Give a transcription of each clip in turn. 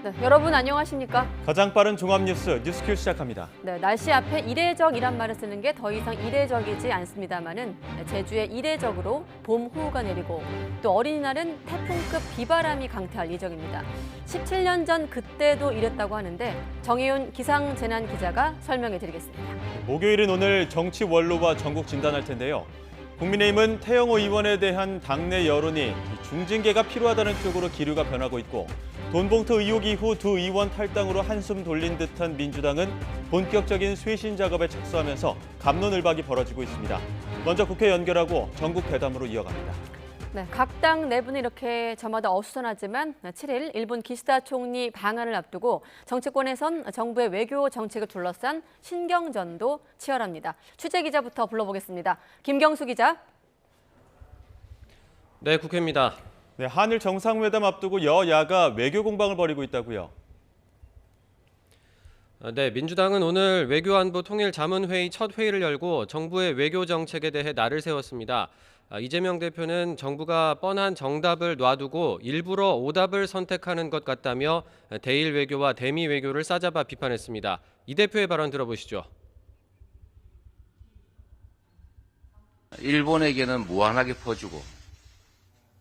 네, 여러분 안녕하십니까? 가장 빠른 종합뉴스 뉴스큐 시작합니다. 네, 날씨 앞에 이례적이란 말을 쓰는 게 더 이상 이례적이지 않습니다만은 제주에 이례적으로 봄 호우가 내리고 또 어린이날은 태풍급 비바람이 강타할 예정입니다. 17년 전 그때도 이랬다고 하는데 정혜윤 기상재난 기자가 설명해 드리겠습니다. 목요일은 오늘 정치 원로와 전국 진단할 텐데요. 국민의힘은 태영호 의원에 대한 당내 여론이 중징계가 필요하다는 쪽으로 기류가 변하고 있고 돈봉투 의혹 이후 두 의원 탈당으로 한숨 돌린 듯한 민주당은 본격적인 쇄신 작업에 착수하면서 갑론을박이 벌어지고 있습니다. 먼저 국회 연결하고 전국 대담으로 이어갑니다. 네, 각 당 내부는 이렇게 저마다 어수선하지만 7일 일본 기시다 총리 방한을 앞두고 정치권에선 정부의 외교 정책을 둘러싼 신경전도 치열합니다. 취재 기자부터 불러보겠습니다. 김경수 기자. 네, 국회입니다. 네, 한일 정상회담 앞두고 여야가 외교 공방을 벌이고 있다고요. 네, 민주당은 오늘 외교안보 통일자문회의 첫 회의를 열고 정부의 외교 정책에 대해 날을 세웠습니다. 이재명 대표는 정부가 뻔한 정답을 놔두고 일부러 오답을 선택하는 것 같다며 대일 외교와 대미 외교를 싸잡아 비판했습니다. 이 대표의 발언 들어보시죠. 일본에게는 무한하게 퍼주고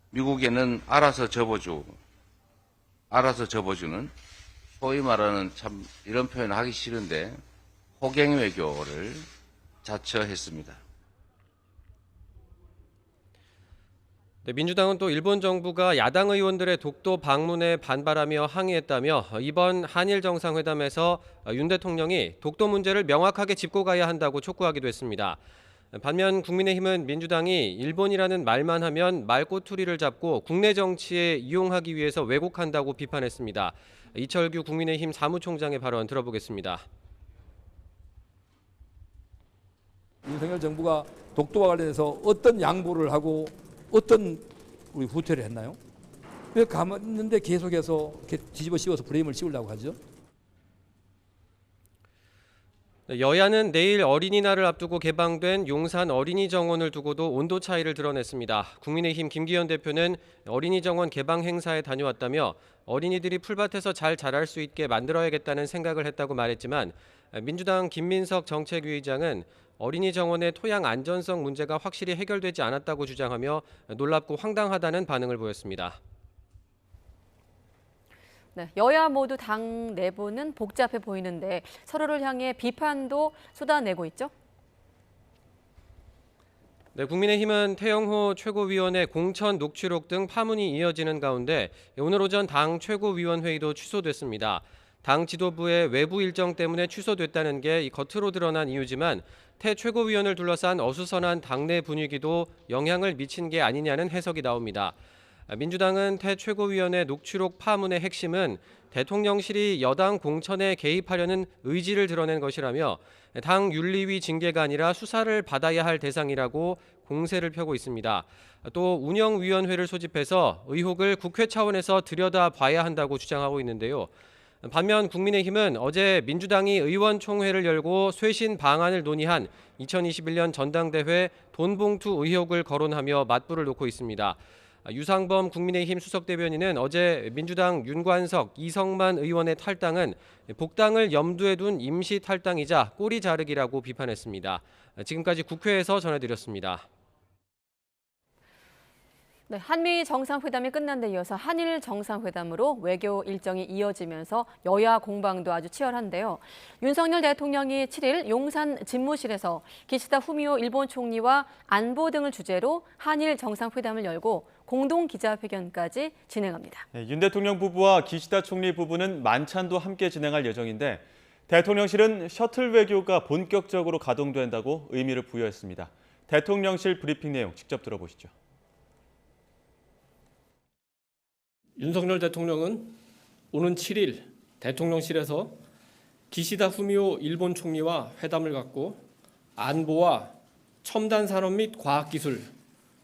미국에는 알아서 접어주는 소위 말하는 참 이런 표현 하기 싫은데 호갱 외교를 자처했습니다. 네, 민주당은 또 일본 정부가 야당 의원들의 독도 방문에 반발하며 항의했다며 이번 한일 정상회담에서 윤 대통령이 독도 문제를 명확하게 짚고 가야 한다고 촉구하기도 했습니다. 반면 국민의힘은 민주당이 일본이라는 말만 하면 말꼬투리를 잡고 국내 정치에 이용하기 위해서 왜곡한다고 비판했습니다. 이철규 국민의힘 사무총장의 발언 들어보겠습니다. 윤석열 정부가 독도와 관련해서 어떤 양보를 하고 어떤 우리 후퇴를 했나요? 왜 가만있는데 계속해서 이렇게 뒤집어 씌워서 브레임을 씌우려고 하죠? 여야는 내일 어린이날을 앞두고 개방된 용산 어린이 정원을 두고도 온도 차이를 드러냈습니다. 국민의힘 김기현 대표는 어린이 정원 개방 행사에 다녀왔다며 어린이들이 풀밭에서 잘 자랄 수 있게 만들어야겠다는 생각을 했다고 말했지만 민주당 김민석 정책위의장은 어린이 정원의 토양 안전성 문제가 확실히 해결되지 않았다고 주장하며 놀랍고 황당하다는 반응을 보였습니다. 네, 여야 모두 당 내부는 복잡해 보이는데 서로를 향해 비판도 쏟아내고 있죠? 네, 국민의힘은 태영호 최고위원의 공천 녹취록 등 파문이 이어지는 가운데 오늘 오전 당 최고위원회의도 취소됐습니다. 당 지도부의 외부 일정 때문에 취소됐다는 게 겉으로 드러난 이유지만 태 최고위원을 둘러싼 어수선한 당내 분위기도 영향을 미친 게 아니냐는 해석이 나옵니다. 민주당은 태 최고위원의 녹취록 파문의 핵심은 대통령실이 여당 공천에 개입하려는 의지를 드러낸 것이라며 당 윤리위 징계가 아니라 수사를 받아야 할 대상이라고 공세를 펴고 있습니다. 또 운영위원회를 소집해서 의혹을 국회 차원에서 들여다봐야 한다고 주장하고 있는데요. 반면 국민의힘은 어제 민주당이 의원총회를 열고 쇄신 방안을 논의한 2021년 전당대회 돈봉투 의혹을 거론하며 맞불을 놓고 있습니다. 유상범 국민의힘 수석대변인은 어제 민주당 윤관석, 이성만 의원의 탈당은 복당을 염두에 둔 임시 탈당이자 꼬리 자르기라고 비판했습니다. 지금까지 국회에서 전해드렸습니다. 네, 한미 정상회담이 끝난 데 이어서 한일 정상회담으로 외교 일정이 이어지면서 여야 공방도 아주 치열한데요. 윤석열 대통령이 7일 용산 집무실에서 기시다 후미오 일본 총리와 안보 등을 주제로 한일 정상회담을 열고 공동 기자회견까지 진행합니다. 네, 윤 대통령 부부와 기시다 총리 부부는 만찬도 함께 진행할 예정인데 대통령실은 셔틀 외교가 본격적으로 가동된다고 의미를 부여했습니다. 대통령실 브리핑 내용 직접 들어보시죠. 윤석열 대통령은 오는 7일 대통령실에서 기시다 후미오 일본 총리와 회담을 갖고 안보와 첨단 산업 및 과학기술,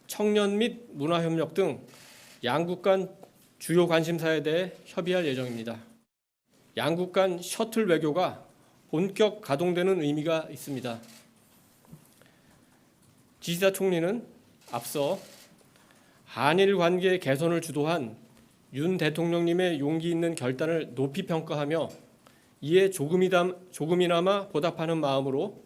청년 및 문화협력 등 양국 간 주요 관심사에 대해 협의할 예정입니다. 양국 간 셔틀 외교가 본격 가동되는 의미가 있습니다. 기시다 총리는 앞서 한일 관계 개선을 주도한 윤 대통령님의 용기 있는 결단을 높이 평가하며 이에 조금이나마 보답하는 마음으로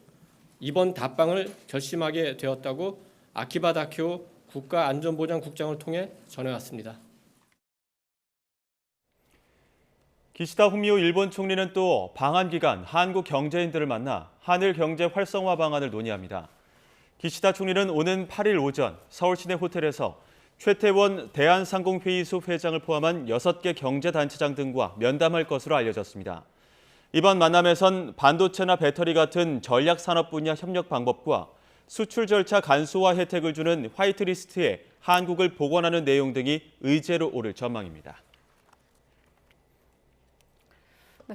이번 답방을 결심하게 되었다고 아키바 다케오 국가안전보장국장을 통해 전해왔습니다. 기시다 후미오 일본 총리는 또 방한 기간 한국 경제인들을 만나 한일 경제 활성화 방안을 논의합니다. 기시다 총리는 오는 8일 오전 서울 시내 호텔에서 최태원 대한상공회의소 회장을 포함한 6개 경제단체장 등과 면담할 것으로 알려졌습니다. 이번 만남에선 반도체나 배터리 같은 전략산업 분야 협력 방법과 수출 절차 간소화 혜택을 주는 화이트리스트에 한국을 복원하는 내용 등이 의제로 오를 전망입니다.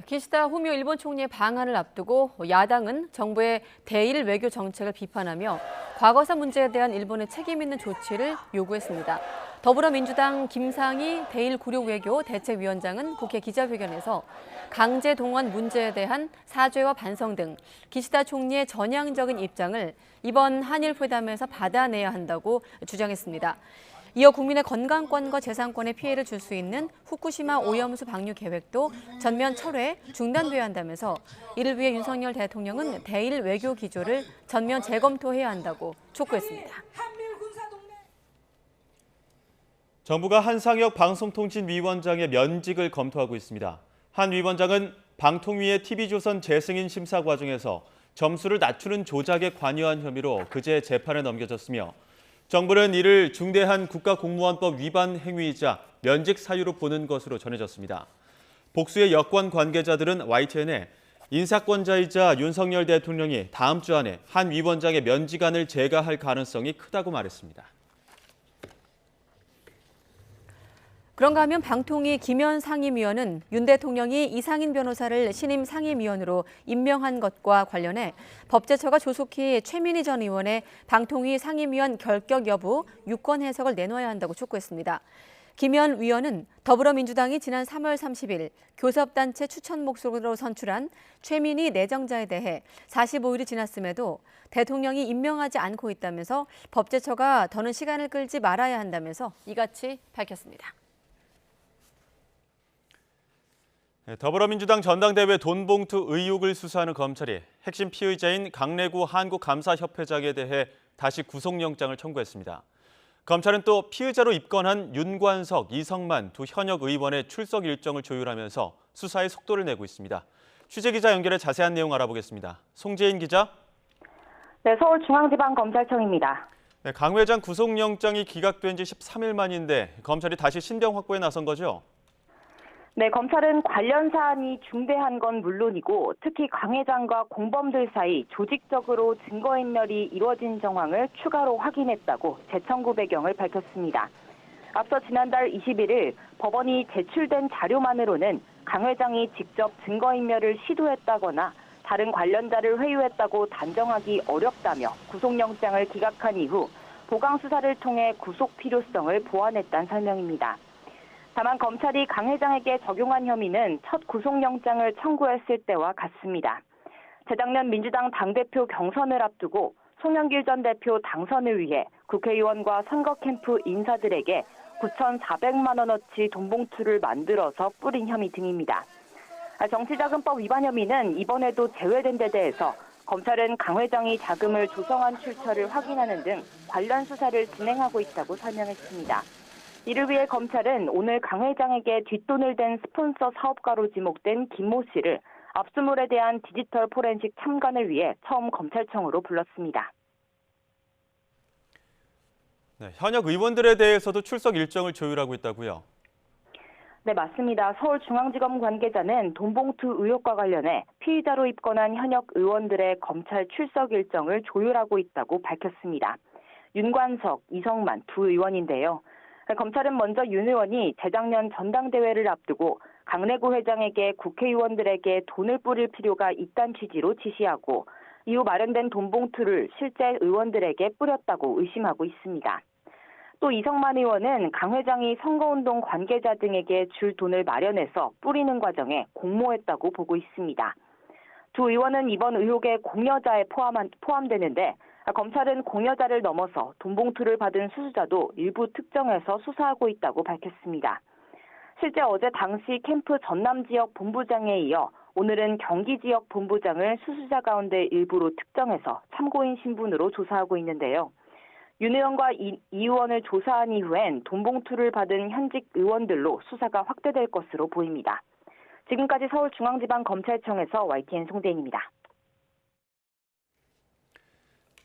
기시다 후미오 일본 총리의 방한을 앞두고 야당은 정부의 대일 외교 정책을 비판하며 과거사 문제에 대한 일본의 책임 있는 조치를 요구했습니다. 더불어민주당 김상희 대일 구력 외교 대책위원장은 국회 기자회견에서 강제 동원 문제에 대한 사죄와 반성 등 기시다 총리의 전향적인 입장을 이번 한일 회담에서 받아내야 한다고 주장했습니다. 이어 국민의 건강권과 재산권에 피해를 줄 수 있는 후쿠시마 오염수 방류 계획도 전면 철회, 중단돼야 한다면서 이를 위해 윤석열 대통령은 대일 외교 기조를 전면 재검토해야 한다고 촉구했습니다. 정부가 한상혁 방송통신위원장의 면직을 검토하고 있습니다. 한 위원장은 방통위의 TV조선 재승인 심사 과정에서 점수를 낮추는 조작에 관여한 혐의로 그제 재판에 넘겨졌으며 정부는 이를 중대한 국가공무원법 위반 행위이자 면직 사유로 보는 것으로 전해졌습니다. 복수의 여권 관계자들은 YTN에 인사권자이자 윤석열 대통령이 다음 주 안에 한 위원장의 면직안을 제거할 가능성이 크다고 말했습니다. 그런가 하면 방통위 김현 상임위원은 윤 대통령이 이상인 변호사를 신임 상임위원으로 임명한 것과 관련해 법제처가 조속히 최민희 전 의원의 방통위 상임위원 결격 여부 유권 해석을 내놓아야 한다고 촉구했습니다. 김현 위원은 더불어민주당이 지난 3월 30일 교섭단체 추천 목록으로 선출한 최민희 내정자에 대해 45일이 지났음에도 대통령이 임명하지 않고 있다면서 법제처가 더는 시간을 끌지 말아야 한다면서 이같이 밝혔습니다. 더불어민주당 전당대회 돈봉투 의혹을 수사하는 검찰이 핵심 피의자인 강래구 한국감사협회장에 대해 다시 구속영장을 청구했습니다. 검찰은 또 피의자로 입건한 윤관석, 이성만 두 현역 의원의 출석 일정을 조율하면서 수사에 속도를 내고 있습니다. 취재기자 연결해 자세한 내용 알아보겠습니다. 송재인 기자. 네, 서울중앙지방검찰청입니다. 네, 강 회장 구속영장이 기각된 지 13일 만인데 검찰이 다시 신병 확보에 나선 거죠? 네, 검찰은 관련 사안이 중대한 건 물론이고 특히 강 회장과 공범들 사이 조직적으로 증거인멸이 이뤄진 정황을 추가로 확인했다고 재청구 배경을 밝혔습니다. 앞서 지난달 21일 법원이 제출된 자료만으로는 강 회장이 직접 증거인멸을 시도했다거나 다른 관련자를 회유했다고 단정하기 어렵다며 구속영장을 기각한 이후 보강수사를 통해 구속 필요성을 보완했다는 설명입니다. 다만 검찰이 강 회장에게 적용한 혐의는 첫 구속영장을 청구했을 때와 같습니다. 재작년 민주당 당대표 경선을 앞두고 송영길 전 대표 당선을 위해 국회의원과 선거 캠프 인사들에게 9,400만 원어치 돈봉투를 만들어서 뿌린 혐의 등입니다. 정치자금법 위반 혐의는 이번에도 제외된 데 대해서 검찰은 강 회장이 자금을 조성한 출처를 확인하는 등 관련 수사를 진행하고 있다고 설명했습니다. 이를 위해 검찰은 오늘 강 회장에게 뒷돈을 댄 스폰서 사업가로 지목된 김모 씨를 압수물에 대한 디지털 포렌식 참관을 위해 처음 검찰청으로 불렀습니다. 네, 현역 의원들에 대해서도 출석 일정을 조율하고 있다고요? 네, 맞습니다. 서울중앙지검 관계자는 돈봉투 의혹과 관련해 피의자로 입건한 현역 의원들의 검찰 출석 일정을 조율하고 있다고 밝혔습니다. 윤관석, 이성만 두 의원인데요. 검찰은 먼저 윤 의원이 재작년 전당대회를 앞두고 강래구 회장에게 국회의원들에게 돈을 뿌릴 필요가 있다는 취지로 지시하고 이후 마련된 돈봉투를 실제 의원들에게 뿌렸다고 의심하고 있습니다. 또 이성만 의원은 강 회장이 선거운동 관계자 등에게 줄 돈을 마련해서 뿌리는 과정에 공모했다고 보고 있습니다. 두 의원은 이번 의혹의 공여자에 포함되는데 검찰은 공여자를 넘어서 돈봉투를 받은 수수자도 일부 특정해서 수사하고 있다고 밝혔습니다. 실제 어제 당시 캠프 전남 지역 본부장에 이어 오늘은 경기 지역 본부장을 수수자 가운데 일부로 특정해서 참고인 신분으로 조사하고 있는데요. 윤 의원과 이 의원을 조사한 이후엔 돈봉투를 받은 현직 의원들로 수사가 확대될 것으로 보입니다. 지금까지 서울중앙지방검찰청에서 YTN 송대인입니다.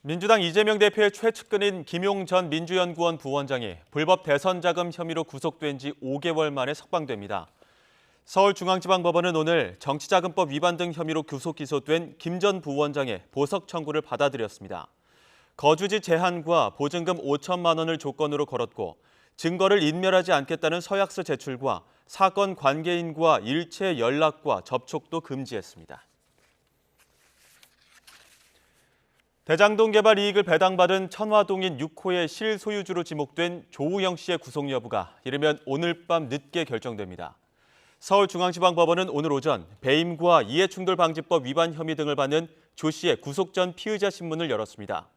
민주당 이재명 대표의 최측근인 김용 전 민주연구원 부원장이 불법 대선 자금 혐의로 구속된 지 5개월 만에 석방됩니다. 서울중앙지방법원은 오늘 정치자금법 위반 등 혐의로 구속 기소된 김 전 부원장의 보석 청구를 받아들였습니다. 거주지 제한과 보증금 5천만 원을 조건으로 걸었고 증거를 인멸하지 않겠다는 서약서 제출과 사건 관계인과 일체 연락과 접촉도 금지했습니다. 대장동 개발 이익을 배당받은 천화동인 6호의 실소유주로 지목된 조우영 씨의 구속 여부가 이르면 오늘 밤 늦게 결정됩니다. 서울중앙지방법원은 오늘 오전 배임과 이해충돌방지법 위반 혐의 등을 받는 조 씨의 구속 전 피의자 신문을 열었습니다.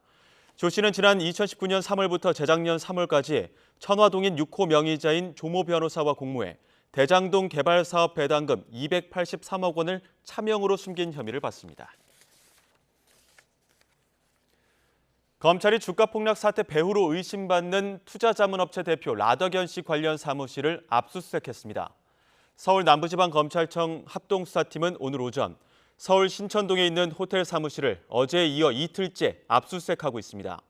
조 씨는 지난 2019년 3월부터 재작년 3월까지 천화동인 6호 명의자인 조모 변호사와 공모해 대장동 개발 사업 배당금 283억 원을 차명으로 숨긴 혐의를 받습니다. 검찰이 주가 폭락 사태 배후로 의심받는 투자자문업체 대표 라더견 씨 관련 사무실을 압수수색했습니다. 서울 남부지방검찰청 합동수사팀은 오늘 오전 서울 신천동에 있는 호텔 사무실을 어제에 이어 이틀째 압수수색하고 있습니다.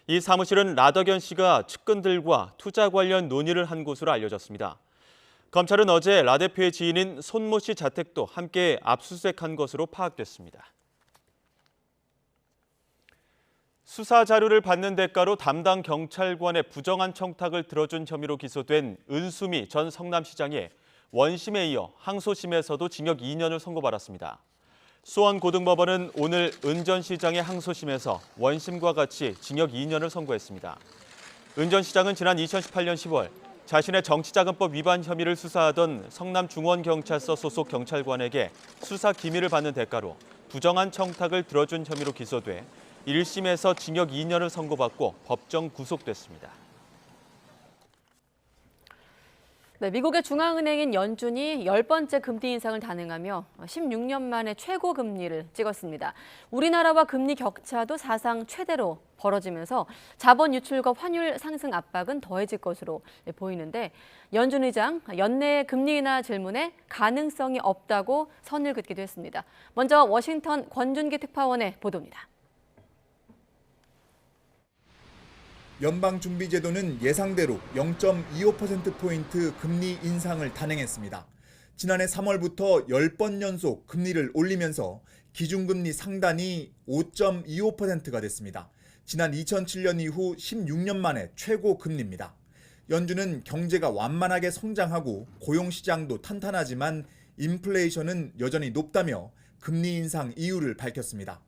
이 사무실은 라더견 씨가 측근들과 투자 관련 논의를 한 곳으로 알려졌습니다. 검찰은 어제 라 대표의 지인인 손모 씨 자택도 함께 압수수색한 것으로 파악됐습니다. 수사 자료를 받는 대가로 담당 경찰관의 부정한 청탁을 들어준 혐의로 기소된 은수미 전 성남시장이 원심에 이어 항소심에서도 징역 2년을 선고받았습니다. 수원고등법원은 오늘 은 전 시장의 항소심에서 원심과 같이 징역 2년을 선고했습니다. 은 전 시장은 지난 2018년 10월 자신의 정치자금법 위반 혐의를 수사하던 성남중원경찰서 소속 경찰관에게 수사 기밀을 받는 대가로 부정한 청탁을 들어준 혐의로 기소돼 1심에서 징역 2년을 선고받고 법정 구속됐습니다. 네, 미국의 중앙은행인 연준이 10번째 금리 인상을 단행하며 16년 만에 최고 금리를 찍었습니다. 우리나라와 금리 격차도 사상 최대로 벌어지면서 자본 유출과 환율 상승 압박은 더해질 것으로 보이는데 연준 의장 연내 금리 인하 질문에 가능성이 없다고 선을 긋기도 했습니다. 먼저 워싱턴 권준기 특파원의 보도입니다. 연방준비제도는 예상대로 0.25%포인트 금리 인상을 단행했습니다. 지난해 3월부터 10번 연속 금리를 올리면서 기준금리 상단이 5.25%가 됐습니다. 지난 2007년 이후 16년 만에 최고 금리입니다. 연준은 경제가 완만하게 성장하고 고용시장도 탄탄하지만 인플레이션은 여전히 높다며 금리 인상 이유를 밝혔습니다.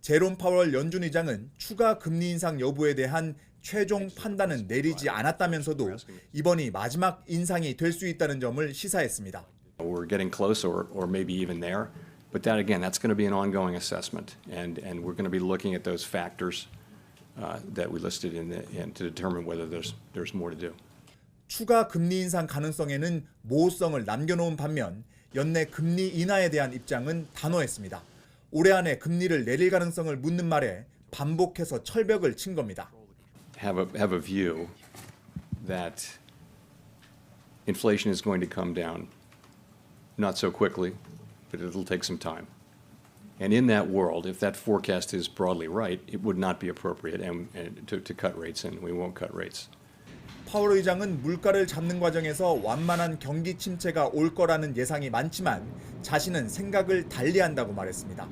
제롬 파월 연준 의장은 추가 금리 인상 여부에 대한 최종 판단은 내리지 않았다면서도 이번이 마지막 인상이 될 수 있다는 점을 시사했습니다. We're getting close or maybe even there, but that again, that's going to be an ongoing assessment, and we're going to be looking at those factors that we listed in to determine whether there's more to do. 추가 금리 인상 가능성에는 모호성을 남겨놓은 반면 연내 금리 인하에 대한 입장은 단호했습니다. 올해 안에 금리를 내릴 가능성을 묻는 말에 반복해서 철벽을 친 겁니다. Have a view that inflation is going to come down, not so quickly, but it'll take some time. And in that world, if that forecast is broadly right, it would not be appropriate to cut rates, and we won't cut rates. 파월 의장은 물가를 잡는 과정에서 완만한 경기 침체가 올 거라는 예상이 많지만 자신은 생각을 달리한다고 말했습니다.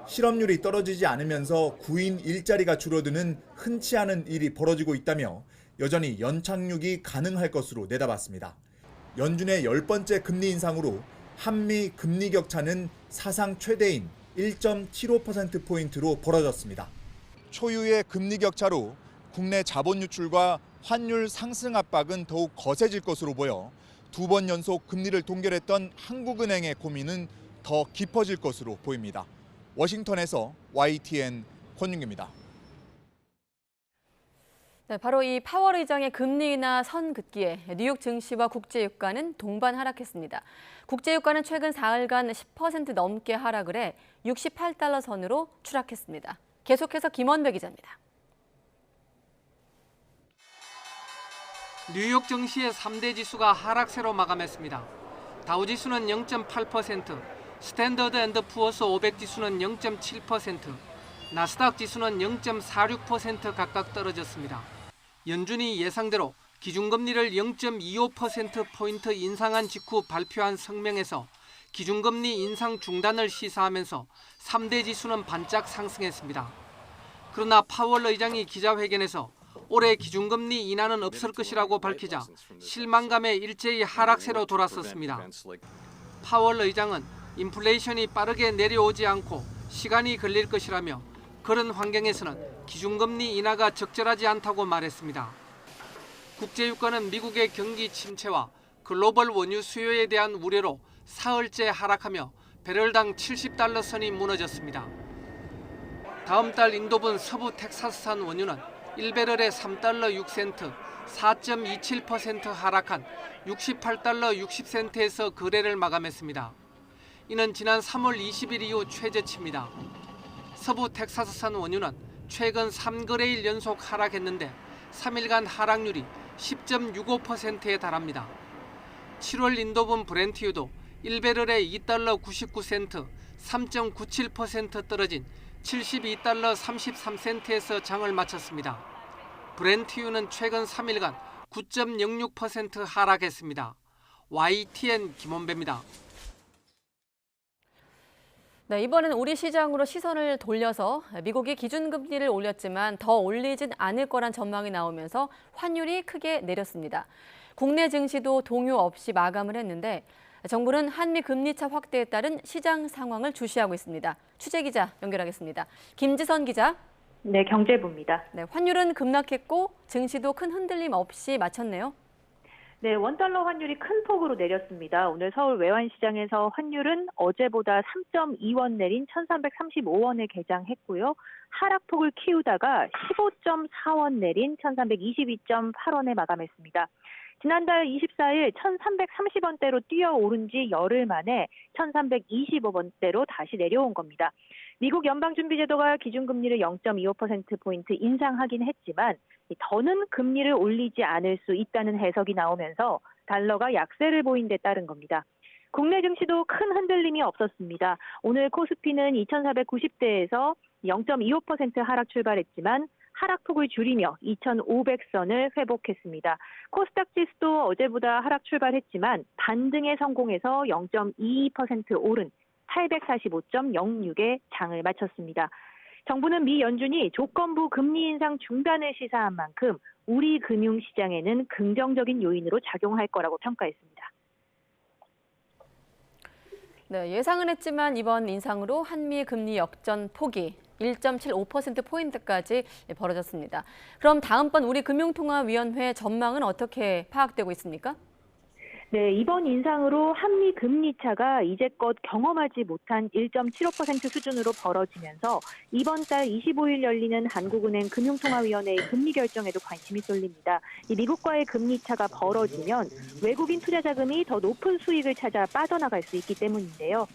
실업률이 떨어지지 않으면서 구인 일자리가 줄어드는 흔치 않은 일이 벌어지고 있다며 여전히 연착륙이 가능할 것으로 내다봤습니다. 연준의 10번째 금리 인상으로 한미 금리 격차는 사상 최대인 1.75%포인트로 벌어졌습니다. 초유의 금리 격차로 국내 자본 유출과 환율 상승 압박은 더욱 거세질 것으로 보여 2번 연속 금리를 동결했던 한국은행의 고민은 더 깊어질 것으로 보입니다. 워싱턴에서 YTN 권윤기입니다. 네, 바로 이 파월 의장의 금리 인하 선긋기에 뉴욕 증시와 국제유가는 동반 하락했습니다. 국제유가는 최근 4일간 10% 넘게 하락을 해 68달러 선으로 추락했습니다. 계속해서 김원배 기자입니다. 뉴욕 증시의 3대 지수가 하락세로 마감했습니다. 다우지수는 0.8%, 스탠더드 앤드 푸어스 500 지수는 0.7%, 나스닥 지수는 0.46% 각각 떨어졌습니다. 연준이 예상대로 기준금리를 0.25%포인트 인상한 직후 발표한 성명에서 기준금리 인상 중단을 시사하면서 3대 지수는 반짝 상승했습니다. 그러나 파월 의장이 기자회견에서 올해 기준금리 인하는 없을 것이라고 밝히자 실망감에 일제히 하락세로 돌아섰습니다. 파월 의장은 인플레이션이 빠르게 내려오지 않고 시간이 걸릴 것이라며 그런 환경에서는 기준금리 인하가 적절하지 않다고 말했습니다. 국제유가는 미국의 경기 침체와 글로벌 원유 수요에 대한 우려로 사흘째 하락하며 배럴당 70달러 선이 무너졌습니다. 다음 달 인도분 서부 텍사스산 원유는 1배럴에 3달러 6센트, 4.27% 하락한 68달러 60센트에서 거래를 마감했습니다. 이는 지난 3월 20일 이후 최저치입니다. 서부 텍사스산 원유는 최근 3거래일 연속 하락했는데 3일간 하락률이 10.65%에 달합니다. 7월 인도분 브렌트유도 1배럴에 2달러 99센트, 3.97% 떨어진 72달러 33센트에서 장을 마쳤습니다. 브렌트유는 최근 3일간 9.06% 하락했습니다. YTN 김원배입니다. 네, 이번엔 우리 시장으로 시선을 돌려서 미국이 기준금리를 올렸지만 더 올리진 않을 거란 전망이 나오면서 환율이 크게 내렸습니다. 국내 증시도 동요 없이 마감을 했는데 정부는 한미 금리차 확대에 따른 시장 상황을 주시하고 있습니다. 취재 기자 연결하겠습니다. 김지선 기자. 네, 경제부입니다. 네, 환율은 급락했고 증시도 큰 흔들림 없이 마쳤네요. 네, 원달러 환율이 큰 폭으로 내렸습니다. 오늘 서울 외환시장에서 환율은 어제보다 3.2원 내린 1,335원에 개장했고요. 하락폭을 키우다가 15.4원 내린 1,322.8원에 마감했습니다. 지난달 24일 1,330원대로 뛰어오른 지 열흘 만에 1,325원대로 다시 내려온 겁니다. 미국 연방준비제도가 기준금리를 0.25%포인트 인상하긴 했지만 더는 금리를 올리지 않을 수 있다는 해석이 나오면서 달러가 약세를 보인 데 따른 겁니다. 국내 증시도 큰 흔들림이 없었습니다. 오늘 코스피는 2,490대에서 0.25% 하락 출발했지만 하락폭을 줄이며 2,500선을 회복했습니다. 코스닥 지수도 어제보다 하락 출발했지만 반등에 성공해서 0.22% 오른 845.06에 장을 마쳤습니다. 정부는 미 연준이 조건부 금리 인상 중단을 시사한 만큼 우리 금융시장에는 긍정적인 요인으로 작용할 거라고 평가했습니다. 네, 예상은 했지만 이번 인상으로 한미 금리 역전 폭이 1.75%포인트까지 벌어졌습니다. 그럼 다음번 우리 금융통화위원회 전망은 어떻게 파악되고 있습니까? 네, 이번 인상으로 한미 금리 차가 이제껏 경험하지 못한 1.75% 수준으로 벌어지면서 이번 달 25일 열리는 한국은행 금융통화위원회의 금리 결정에도 관심이 쏠립니다. 이 미국과의 금리 차가 벌어지면 외국인 투자 자금이 더 높은 수익을 찾아 빠져나갈 수 있기 때문인데요.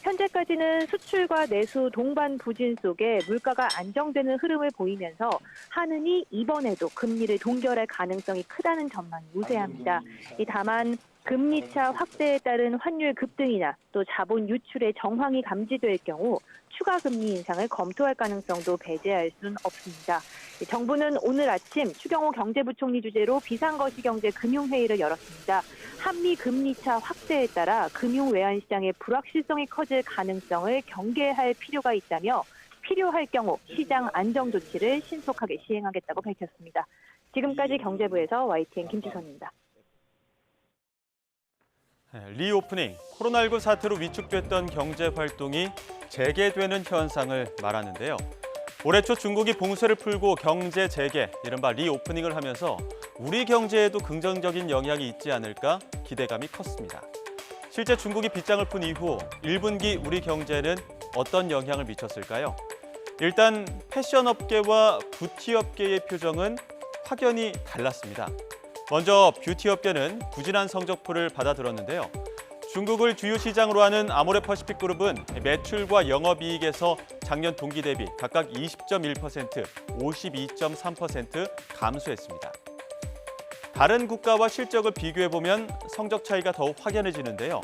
현재까지는 수출과 내수 동반 부진 속에 물가가 안정되는 흐름을 보이면서 한은이 이번에도 금리를 동결할 가능성이 크다는 전망이 우세합니다. 다만 금리차 확대에 따른 환율 급등이나 또 자본 유출의 정황이 감지될 경우 추가 금리 인상을 검토할 가능성도 배제할 수는 없습니다. 정부는 오늘 아침 추경호 경제부총리 주재로 비상거시경제 금융회의를 열었습니다. 한미 금리차 확대에 따라 금융외환시장의 불확실성이 커질 가능성을 경계할 필요가 있다며 필요할 경우 시장 안정 조치를 신속하게 시행하겠다고 밝혔습니다. 지금까지 경제부에서 YTN 김지선입니다. 리오프닝, 코로나19 사태로 위축됐던 경제 활동이 재개되는 현상을 말하는데요. 올해 초 중국이 봉쇄를 풀고 경제 재개, 이른바 리오프닝을 하면서 우리 경제에도 긍정적인 영향이 있지 않을까 기대감이 컸습니다. 실제 중국이 빗장을 푼 이후 1분기 우리 경제는 어떤 영향을 미쳤을까요? 일단 패션업계와 뷰티업계의 표정은 확연히 달랐습니다. 먼저 뷰티 업계는 부진한 성적표를 받아들었는데요. 중국을 주요 시장으로 하는 아모레퍼시픽 그룹은 매출과 영업이익에서 작년 동기 대비 각각 20.1%, 52.3% 감소했습니다. 다른 국가와 실적을 비교해보면 성적 차이가 더욱 확연해지는데요.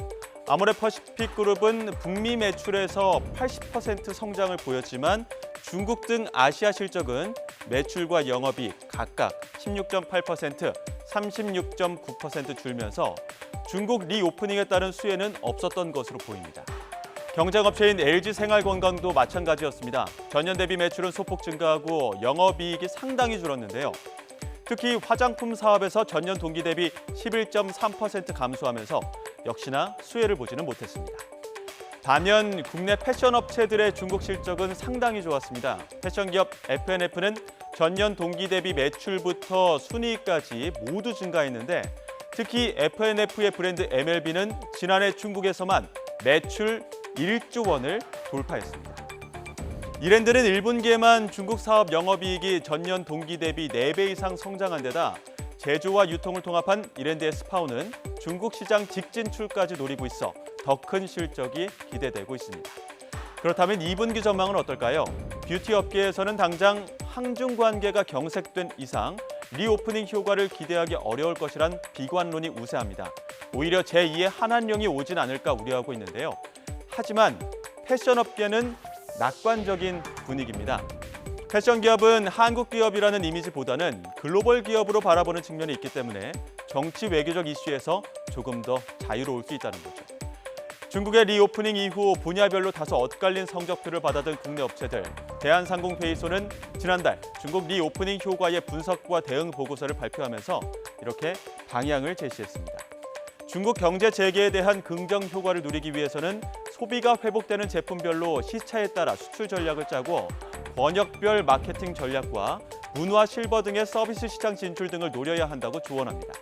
아모레퍼시픽 그룹은 북미 매출에서 80% 성장을 보였지만 중국 등 아시아 실적은 매출과 영업이익 각각 16.8%, 36.9% 줄면서 중국 리오프닝에 따른 수혜는 없었던 것으로 보입니다. 경쟁업체인 LG생활건강도 마찬가지였습니다. 전년 대비 매출은 소폭 증가하고 영업이익이 상당히 줄었는데요. 특히 화장품 사업에서 전년 동기 대비 11.3% 감소하면서 역시나 수혜를 보지는 못했습니다. 반면 국내 패션 업체들의 중국 실적은 상당히 좋았습니다. 패션 기업 F&F는 전년 동기 대비 매출부터 순이익까지 모두 증가했는데 특히 F&F의 브랜드 MLB는 지난해 중국에서만 매출 1조 원을 돌파했습니다. 이랜드는 1분기에만 중국 사업 영업이익이 전년 동기 대비 4배 이상 성장한 데다 제조와 유통을 통합한 이랜드의 스파오는 중국 시장 직진출까지 노리고 있어 더 큰 실적이 기대되고 있습니다. 그렇다면 2분기 전망은 어떨까요? 뷰티 업계에서는 당장 항중 관계가 경색된 이상 리오프닝 효과를 기대하기 어려울 것이란 비관론이 우세합니다. 오히려 제2의 한한령이 오진 않을까 우려하고 있는데요. 하지만 패션 업계는 낙관적인 분위기입니다. 패션 기업은 한국 기업이라는 이미지보다는 글로벌 기업으로 바라보는 측면이 있기 때문에 정치 외교적 이슈에서 조금 더 자유로울 수 있다는 거죠. 중국의 리오프닝 이후 분야별로 다소 엇갈린 성적표를 받아든 국내 업체들. 대한상공회의소는 지난달 중국 리오프닝 효과의 분석과 대응 보고서를 발표하면서 이렇게 방향을 제시했습니다. 중국 경제 재개에 대한 긍정 효과를 누리기 위해서는 소비가 회복되는 제품별로 시차에 따라 수출 전략을 짜고 번역별 마케팅 전략과 문화 실버 등의 서비스 시장 진출 등을 노려야 한다고 조언합니다.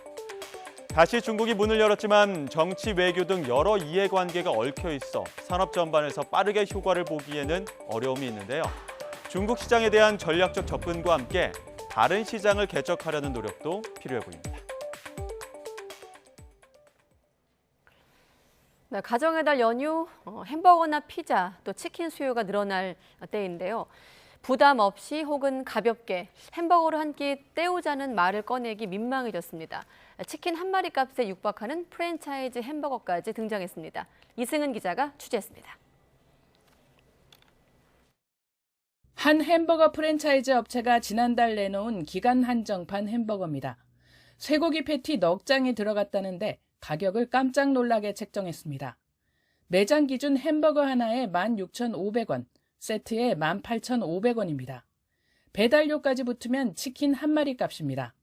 다시 중국이 문을 열었지만 정치, 외교 등 여러 이해관계가 얽혀 있어 산업 전반에서 빠르게 효과를 보기에는 어려움이 있는데요. 중국 시장에 대한 전략적 접근과 함께 다른 시장을 개척하려는 노력도 필요해 보입니다. 네, 가정의 달 연휴, 햄버거나 피자, 또 치킨 수요가 늘어날 때인데요. 부담 없이 혹은 가볍게 햄버거를 한 끼 때우자는 말을 꺼내기 민망해졌습니다. 치킨 한 마리 값에 육박하는 프랜차이즈 햄버거까지 등장했습니다. 이승은 기자가 취재했습니다. 한 햄버거 프랜차이즈 업체가 지난달 내놓은 기간 한정판 햄버거입니다. 쇠고기 패티 넉 장이 들어갔다는데 가격을 깜짝 놀라게 책정했습니다. 매장 기준 햄버거 하나에 16,500원, 세트에 18,500원입니다. 배달료까지 붙으면 치킨 한 마리 값입니다.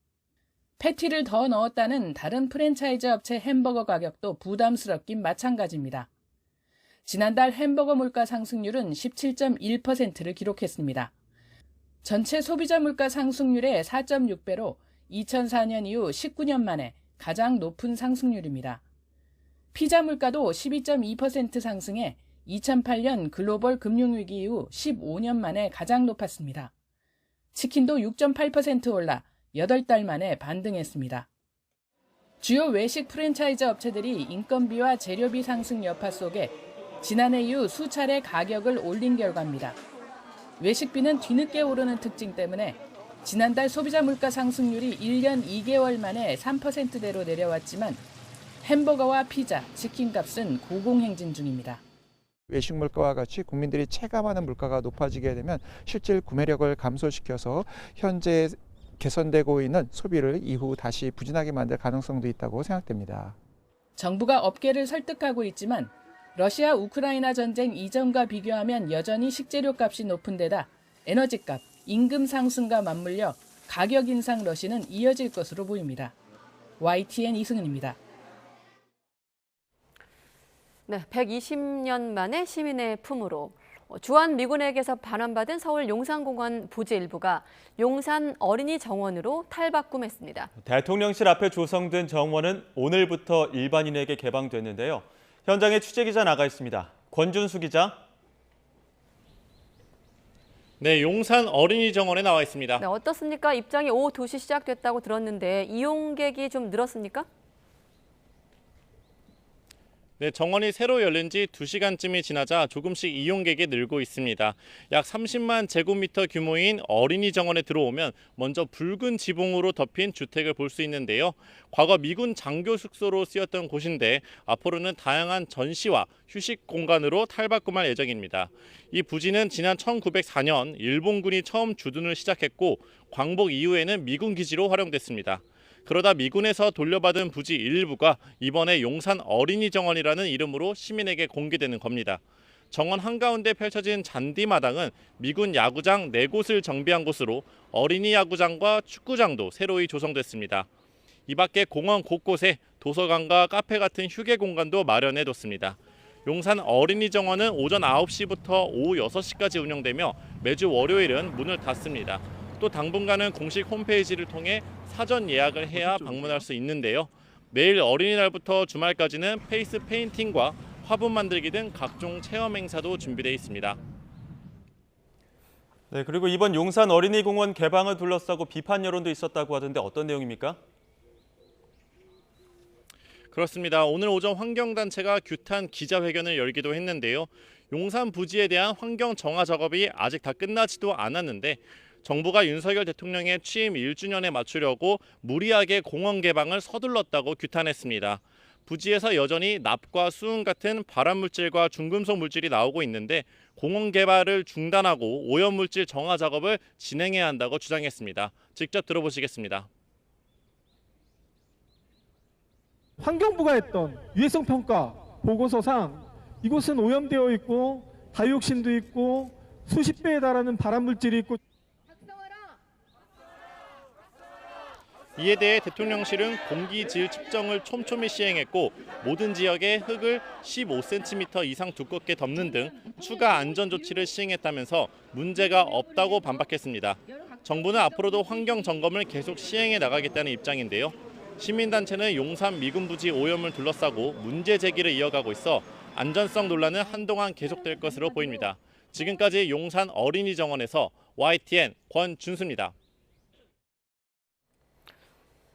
패티를 더 넣었다는 다른 프랜차이즈 업체 햄버거 가격도 부담스럽긴 마찬가지입니다. 지난달 햄버거 물가 상승률은 17.1%를 기록했습니다. 전체 소비자 물가 상승률의 4.6배로 2004년 이후 19년 만에 가장 높은 상승률입니다. 피자 물가도 12.2% 상승해 2008년 글로벌 금융위기 이후 15년 만에 가장 높았습니다. 치킨도 6.8% 올라 8달 만에 반등했습니다. 주요 외식 프랜차이즈 업체들이 인건비와 재료비 상승 여파 속에 지난해 이후 수차례 가격을 올린 결과입니다. 외식비는 뒤늦게 오르는 특징 때문에 지난달 소비자 물가 상승률이 1년 2개월 만에 3%대로 내려왔지만 햄버거와 피자, 치킨 값은 고공행진 중입니다. 외식 물가와 같이 국민들이 체감하는 물가가 높아지게 되면 실질 구매력을 감소시켜서 현재 개선되고 있는 소비를 이후 다시 부진하게 만들 가능성도 있다고 생각됩니다. 정부가 업계를 설득하고 있지만 러시아 우크라이나 전쟁 이전과 비교하면 여전히 식재료 값이 높은 데다 에너지 값, 임금 상승과 맞물려 가격 인상 러시는 이어질 것으로 보입니다. YTN 이승은입니다. 네, 120년 만에 시민의 품으로 주한 미군에게서 반환받은 서울 용산공원 부지 일부가 용산 어린이 정원으로 탈바꿈했습니다. 대통령실 앞에 조성된 정원은 오늘부터 일반인에게 개방됐는데요. 현장에 취재기자 나가 있습니다. 권준수 기자. 네, 용산 어린이 정원에 나와 있습니다. 네, 어떻습니까? 입장이 오후 2시 시작됐다고 들었는데 이용객이 좀 늘었습니까? 네, 정원이 새로 열린 지 2시간쯤이 지나자 조금씩 이용객이 늘고 있습니다. 약 30만 제곱미터 규모인 어린이 정원에 들어오면 먼저 붉은 지붕으로 덮인 주택을 볼 수 있는데요. 과거 미군 장교 숙소로 쓰였던 곳인데 앞으로는 다양한 전시와 휴식 공간으로 탈바꿈할 예정입니다. 이 부지는 지난 1904년 일본군이 처음 주둔을 시작했고 광복 이후에는 미군 기지로 활용됐습니다. 그러다 미군에서 돌려받은 부지 일부가 이번에 용산 어린이 정원이라는 이름으로 시민에게 공개되는 겁니다. 정원 한가운데 펼쳐진 잔디마당은 미군 야구장 4곳을 정비한 곳으로 어린이 야구장과 축구장도 새로이 조성됐습니다. 이 밖에 공원 곳곳에 도서관과 카페 같은 휴게 공간도 마련해뒀습니다. 용산 어린이 정원은 오전 9시부터 오후 6시까지 운영되며 매주 월요일은 문을 닫습니다. 또 당분간은 공식 홈페이지를 통해 사전 예약을 해야 방문할 수 있는데요. 매일 어린이날부터 주말까지는 페이스 페인팅과 화분 만들기 등 각종 체험 행사도 준비되어 있습니다. 네, 그리고 이번 용산 어린이공원 개방을 둘러싸고 비판 여론도 있었다고 하던데 어떤 내용입니까? 그렇습니다. 오늘 오전 환경단체가 규탄 기자회견을 열기도 했는데요. 용산 부지에 대한 환경 정화 작업이 아직 다 끝나지도 않았는데 정부가 윤석열 대통령의 취임 1주년에 맞추려고 무리하게 공원 개방을 서둘렀다고 규탄했습니다. 부지에서 여전히 납과 수은 같은 발암물질과 중금속 물질이 나오고 있는데 공원 개발을 중단하고 오염물질 정화 작업을 진행해야 한다고 주장했습니다. 직접 들어보시겠습니다. 환경부가 했던 유해성 평가 보고서상 이곳은 오염되어 있고 다이옥신도 있고 수십 배에 달하는 발암물질이 있고 이에 대해 대통령실은 공기질 측정을 촘촘히 시행했고 모든 지역의 흙을 15cm 이상 두껍게 덮는 등 추가 안전 조치를 시행했다면서 문제가 없다고 반박했습니다. 정부는 앞으로도 환경 점검을 계속 시행해 나가겠다는 입장인데요. 시민단체는 용산 미군 부지 오염을 둘러싸고 문제 제기를 이어가고 있어 안전성 논란은 한동안 계속될 것으로 보입니다. 지금까지 용산 어린이 정원에서 YTN 권준수입니다.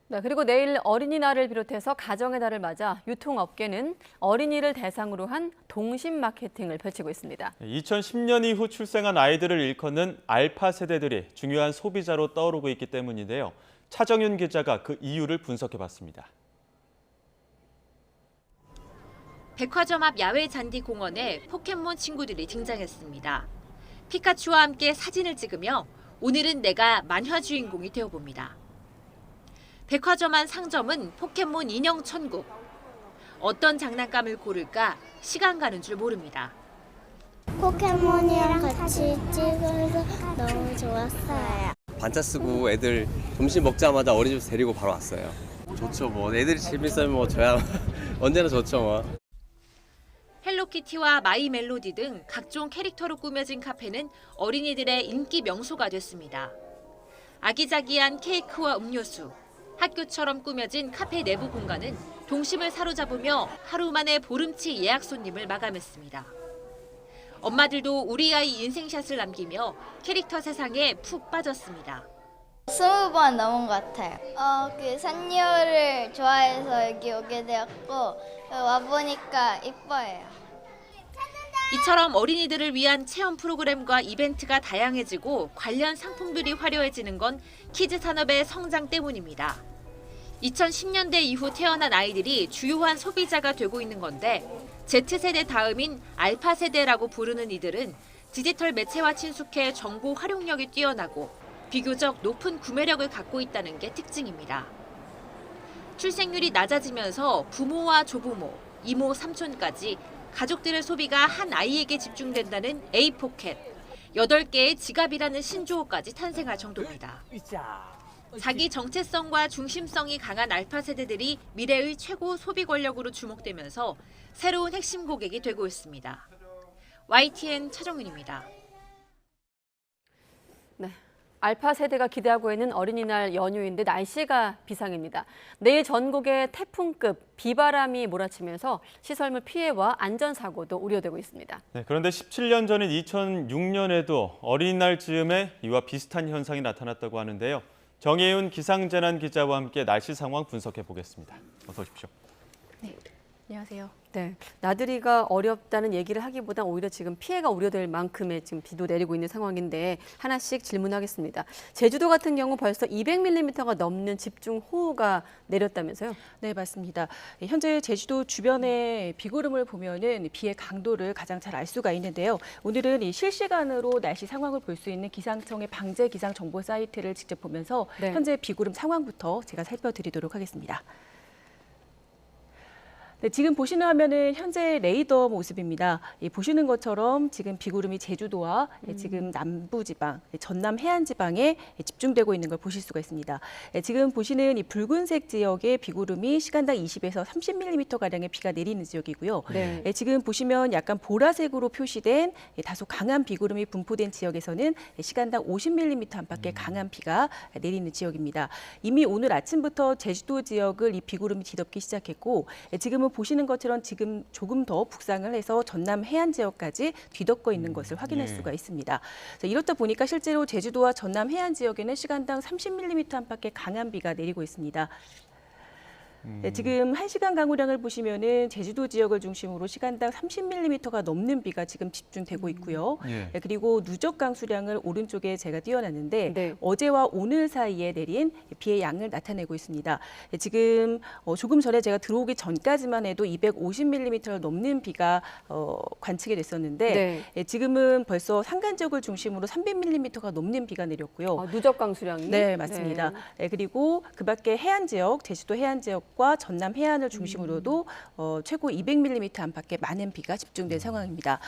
네, 그리고 내일 어린이날을 비롯해서 가정의 달을 맞아 유통업계는 어린이를 대상으로 한 동심 마케팅을 펼치고 있습니다. 2010년 이후 출생한 아이들을 일컫는 알파 세대들이 중요한 소비자로 떠오르고 있기 때문인데요. 차정윤 기자가 그 이유를 분석해봤습니다. 백화점 앞 야외 잔디 공원에 포켓몬 친구들이 등장했습니다. 피카츄와 함께 사진을 찍으며 오늘은 내가 만화 주인공이 되어봅니다. 백화점 안 상점은 포켓몬 인형 천국. 어떤 장난감을 고를까 시간 가는 줄 모릅니다. 포켓몬이랑 같이 찍어서 너무 좋았어요. 반차 쓰고 애들 점심 먹자마자 어린이집 데리고 바로 왔어요. 좋죠 뭐 애들이 재밌으면 뭐 저야 언제나 좋죠 뭐. 헬로키티와 마이 멜로디 등 각종 캐릭터로 꾸며진 카페는 어린이들의 인기 명소가 됐습니다. 아기자기한 케이크와 음료수, 학교처럼 꾸며진 카페 내부 공간은 동심을 사로잡으며 하루 만에 보름치 예약 손님을 마감했습니다. 엄마들도 우리 아이 인생샷을 남기며 캐릭터 세상에 푹 빠졌습니다. 20번 넘은 것 같아요. 그 산리오를 좋아해서 여기 오게 되었고 와보니까 이뻐요. 이처럼 어린이들을 위한 체험 프로그램과 이벤트가 다양해지고 관련 상품들이 화려해지는 건 키즈 산업의 성장 때문입니다. 2010년대 이후 태어난 아이들이 주요한 소비자가 되고 있는 건데 Z세대 다음인 알파세대라고 부르는 이들은 디지털 매체와 친숙해 정보 활용력이 뛰어나고 비교적 높은 구매력을 갖고 있다는 게 특징입니다. 출생률이 낮아지면서 부모와 조부모, 이모, 삼촌까지 가족들의 소비가 한 아이에게 집중된다는 A포켓, 8개의 지갑이라는 신조어까지 탄생할 정도입니다. 자기 정체성과 중심성이 강한 알파 세대들이 미래의 최고 소비 권력으로 주목되면서 새로운 핵심 고객이 되고 있습니다. YTN 차정윤입니다. 네, 알파 세대가 기대하고 있는 어린이날 연휴인데 날씨가 비상입니다. 내일 전국에 태풍급 비바람이 몰아치면서 시설물 피해와 안전사고도 우려되고 있습니다. 네, 그런데 17년 전인 2006년에도 어린이날 즈음에 이와 비슷한 현상이 나타났다고 하는데요. 정혜윤 기상재난 기자와 함께 날씨 상황 분석해 보겠습니다. 어서 오십시오. 네, 안녕하세요. 네, 나들이가 어렵다는 얘기를 하기보다 오히려 지금 피해가 우려될 만큼의 지금 비도 내리고 있는 상황인데 하나씩 질문하겠습니다. 제주도 같은 경우 벌써 200mm가 넘는 집중호우가 내렸다면서요? 네, 맞습니다. 현재 제주도 주변의 비구름을 보면은 비의 강도를 가장 잘 알 수가 있는데요. 오늘은 이 실시간으로 날씨 상황을 볼 수 있는 기상청의 방재 기상 정보 사이트를 직접 보면서 네. 현재 비구름 상황부터 제가 살펴드리도록 하겠습니다. 네, 지금 보시는 화면은 현재 레이더 모습입니다. 보시는 것처럼 지금 비구름이 제주도와 지금 남부지방, 전남 해안지방에 집중되고 있는 걸 보실 수가 있습니다. 지금 보시는 이 붉은색 지역의 비구름이 시간당 20에서 30mm가량의 비가 내리는 지역이고요. 네. 지금 보시면 약간 보라색으로 표시된 다소 강한 비구름이 분포된 지역에서는 시간당 50mm 안팎의 강한 비가 내리는 지역입니다. 이미 오늘 아침부터 제주도 지역을 이 비구름이 뒤덮기 시작했고 지금은 보시는 것처럼 지금 조금 더 북상을 해서 전남 해안 지역까지 뒤덮고 있는 것을 확인할 수가 있습니다. 이렇다 보니까 실제로 제주도와 전남 해안 지역에는 시간당 30mm 안팎의 강한 비가 내리고 있습니다. 네, 지금 1시간 강우량을 보시면은 제주도 지역을 중심으로 시간당 30mm가 넘는 비가 지금 집중되고 있고요. 예. 네, 그리고 누적 강수량을 오른쪽에 제가 띄워놨는데 네. 어제와 오늘 사이에 내린 비의 양을 나타내고 있습니다. 네, 지금 조금 전에 제가 들어오기 전까지만 해도 250mm를 넘는 비가 관측이 됐었는데 네. 네, 지금은 벌써 산간 지역을 중심으로 300mm가 넘는 비가 내렸고요. 누적 강수량이? 네, 맞습니다. 네, 그리고 그밖에 해안 지역, 제주도 해안 지역과 전남 해안을 중심으로도 최고 200mm 안팎의 많은 비가 집중된 상황입니다.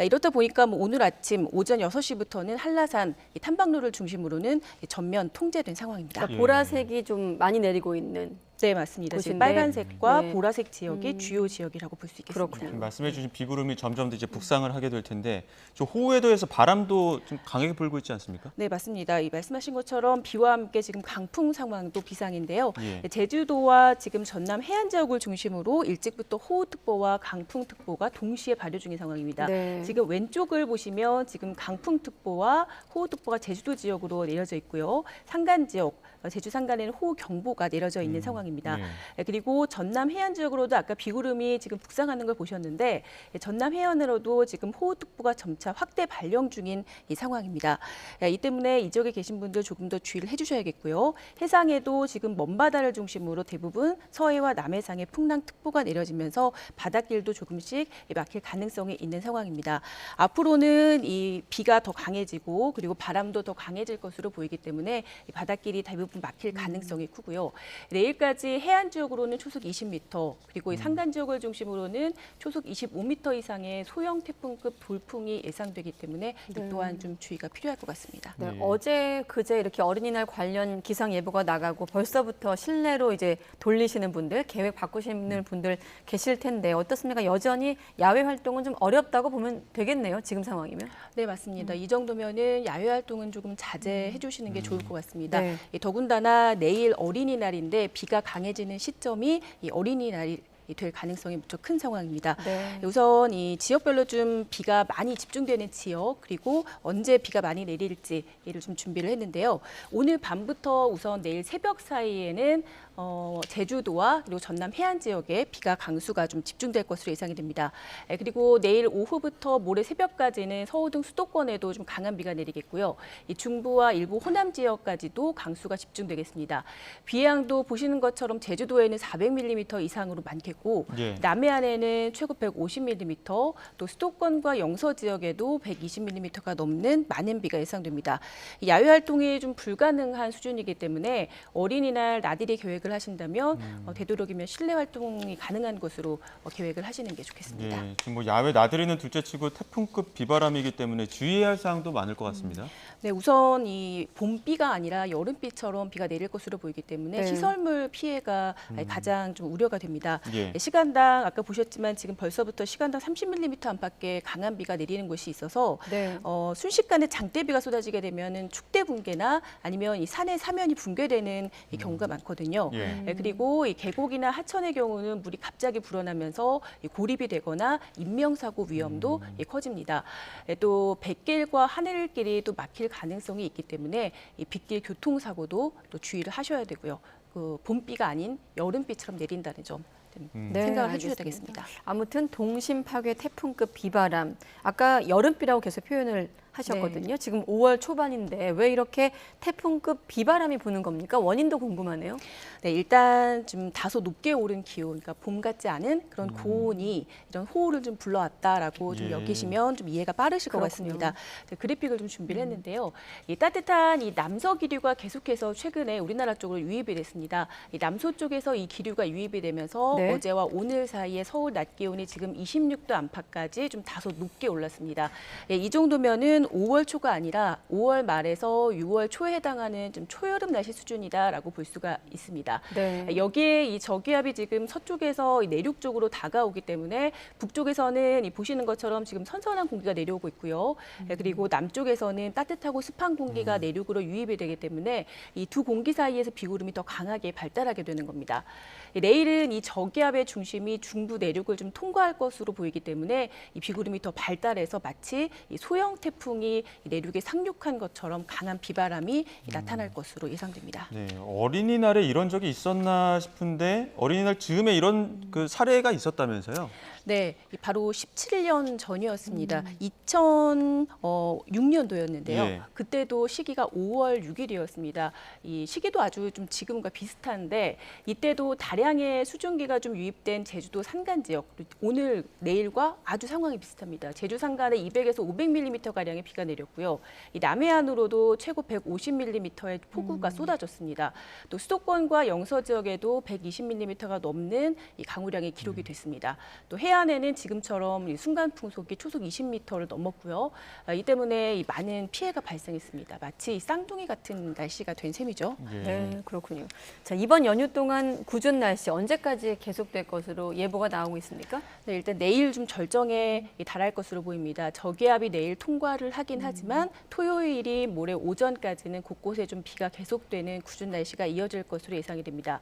이렇다 보니까 오늘 아침 오전 6시부터는 한라산 탐방로를 중심으로는 전면 통제된 상황입니다. 그러니까 보라색이 좀 많이 내리고 있는. 네, 맞습니다. 지금 곳인데. 빨간색과 네. 보라색 지역이 주요 지역이라고 볼 수 있겠습니다. 지금 말씀해 주신 비구름이 점점 더 이제 북상을 하게 될 텐데 저 호우에 더해서 바람도 좀 강하게 불고 있지 않습니까? 네, 맞습니다. 이 말씀하신 것처럼 비와 함께 지금 강풍 상황도 비상인데요. 예. 제주도와 지금 전남 해안 지역을 중심으로 일찍부터 호우특보와 강풍특보가 동시에 발효 중인 상황입니다. 네. 지금 왼쪽을 보시면 지금 강풍특보와 호우특보가 제주도 지역으로 내려져 있고요. 산간 지역, 제주 산간에는 호우경보가 내려져 있는 상황입니다. 네. 그리고 전남 해안 지역으로도 아까 비구름이 지금 북상하는 걸 보셨는데 전남 해안으로도 지금 호우특보가 점차 확대 발령 중인 이 상황입니다. 이 때문에 이 지역에 계신 분들 조금 더 주의를 해주셔야겠고요. 해상에도 지금 먼바다를 중심으로 대부분 서해와 남해상에 풍랑특보가 내려지면서 바닷길도 조금씩 막힐 가능성이 있는 상황입니다. 앞으로는 이 비가 더 강해지고 그리고 바람도 더 강해질 것으로 보이기 때문에 이 바닷길이 대부분 막힐 가능성이 크고요. 내일까지 해안 지역으로는 초속 20m 그리고 이 산간 지역을 중심으로는 초속 25m 이상의 소형 태풍급 돌풍이 예상되기 때문에 이 또한 좀 주의가 필요할 것 같습니다. 네, 어제 그제 이렇게 어린이날 관련 기상 예보가 나가고 벌써부터 실내로 이제 돌리시는 분들, 계획 바꾸시는 분들 계실 텐데 어떻습니까? 여전히 야외 활동은 좀 어렵다고 보면 되겠네요. 지금 상황이면. 네, 맞습니다. 이 정도면은 야외 활동은 조금 자제해 주시는 게 좋을 것 같습니다. 네. 더군다나 내일 어린이날인데 비가 강해지는 시점이 이 어린이날이 될 가능성이 무척 큰 상황입니다. 네. 우선 이 지역별로 좀 비가 많이 집중되는 지역 그리고 언제 비가 많이 내릴지를 좀 준비를 했는데요. 오늘 밤부터 우선 내일 새벽 사이에는 제주도와 그리고 전남 해안 지역에 비가 강수가 좀 집중될 것으로 예상이 됩니다. 그리고 내일 오후부터 모레 새벽까지는 서울 등 수도권에도 좀 강한 비가 내리겠고요. 이 중부와 일부 호남 지역까지도 강수가 집중되겠습니다. 비의 양도 보시는 것처럼 제주도에는 400mm 이상으로 많겠고 예. 남해안에는 최고 150mm, 또 수도권과 영서 지역에도 120mm가 넘는 많은 비가 예상됩니다. 야외 활동이 좀 불가능한 수준이기 때문에 어린이날 나들이 계획을 하신다면 되도록이면 실내 활동이 가능한 것으로 계획을 하시는 게 좋겠습니다. 예, 지금 뭐 야외 나들이는 둘째치고 태풍급 비바람이기 때문에 주의해야 할 사항도 많을 것 같습니다. 네, 우선 이 봄비가 아니라 여름비처럼 비가 내릴 것으로 보이기 때문에 네. 시설물 피해가 가장 좀 우려가 됩니다. 예. 예. 시간당 아까 보셨지만 지금 벌써부터 시간당 30mm 안팎의 강한 비가 내리는 곳이 있어서 네. 순식간에 장대비가 쏟아지게 되면은 축대 붕괴나 아니면 이 산의 사면이 붕괴되는 이 경우가 많거든요. 예. 그리고 이 계곡이나 하천의 경우는 물이 갑자기 불어나면서 이 고립이 되거나 인명사고 위험도 커집니다. 또 뱃길과 하늘길이 또 막힐 가능성이 있기 때문에 이 빗길 교통사고도 또 주의를 하셔야 되고요. 그 봄비가 아닌 여름비처럼 내린다는 점 생각을 해주셔야 되겠습니다. 아무튼 동심 파괴 태풍급 비바람. 아까 여름비라고 계속 표현을 하셨거든요. 네. 지금 5월 초반인데 왜 이렇게 태풍급 비바람이 부는 겁니까? 원인도 궁금하네요. 네, 일단 좀 다소 높게 오른 기온, 그러니까 봄 같지 않은 그런 고온이 이런 호우를 좀 불러왔다라고 좀 예. 여기시면 좀 이해가 빠르실 것 그렇군요. 같습니다. 그래픽을 좀 준비를 했는데요. 이 따뜻한 이 남서 기류가 계속해서 최근에 우리나라 쪽으로 유입이 됐습니다. 이 남서 쪽에서 이 기류가 유입이 되면서 네. 어제와 오늘 사이에 서울 낮 기온이 지금 26도 안팎까지 좀 다소 높게 올랐습니다. 예, 이 정도면은 5월 초가 아니라 5월 말에서 6월 초에 해당하는 좀 초여름 날씨 수준이다라고 볼 수가 있습니다. 네. 여기에 이 저기압이 지금 서쪽에서 이 내륙 쪽으로 다가오기 때문에 북쪽에서는 이 보시는 것처럼 지금 선선한 공기가 내려오고 있고요. 그리고 남쪽에서는 따뜻하고 습한 공기가 내륙으로 유입이 되기 때문에 이 두 공기 사이에서 비구름이 더 강하게 발달하게 되는 겁니다. 내일은 이 저기압의 중심이 중부 내륙을 좀 통과할 것으로 보이기 때문에 이 비구름이 더 발달해서 마치 이 소형 태풍이 내륙에 상륙한 것처럼 강한 비바람이 나타날 것으로 예상됩니다. 네, 어린이날에 이런 적이 있었나 싶은데 어린이날 즈음에 이런 그 사례가 있었다면서요? 네, 바로 17년 전이었습니다. 2006년도였는데요. 예. 그때도 시기가 5월 6일이었습니다. 이 시기도 아주 좀 지금과 비슷한데 이때도 다량의 수증기가 좀 유입된 제주도 산간 지역, 오늘 내일과 아주 상황이 비슷합니다. 제주 산간에 200에서 500mm 가량의 비가 내렸고요. 이 남해안으로도 최고 150mm의 폭우가 쏟아졌습니다. 또 수도권과 영서 지역에도 120mm가 넘는 이 강우량이 기록이 됐습니다. 또 해안에는 지금처럼 순간 풍속이 초속 20m를 넘었고요. 이 때문에 많은 피해가 발생했습니다. 마치 쌍둥이 같은 날씨가 된 셈이죠. 네, 그렇군요. 자, 이번 연휴 동안 궂은 날씨 언제까지 계속될 것으로 예보가 나오고 있습니까? 네, 일단 내일 좀 절정에 달할 것으로 보입니다. 저기압이 내일 통과를 하긴 하지만 토요일이 모레 오전까지는 곳곳에 좀 비가 계속되는 궂은 날씨가 이어질 것으로 예상이 됩니다.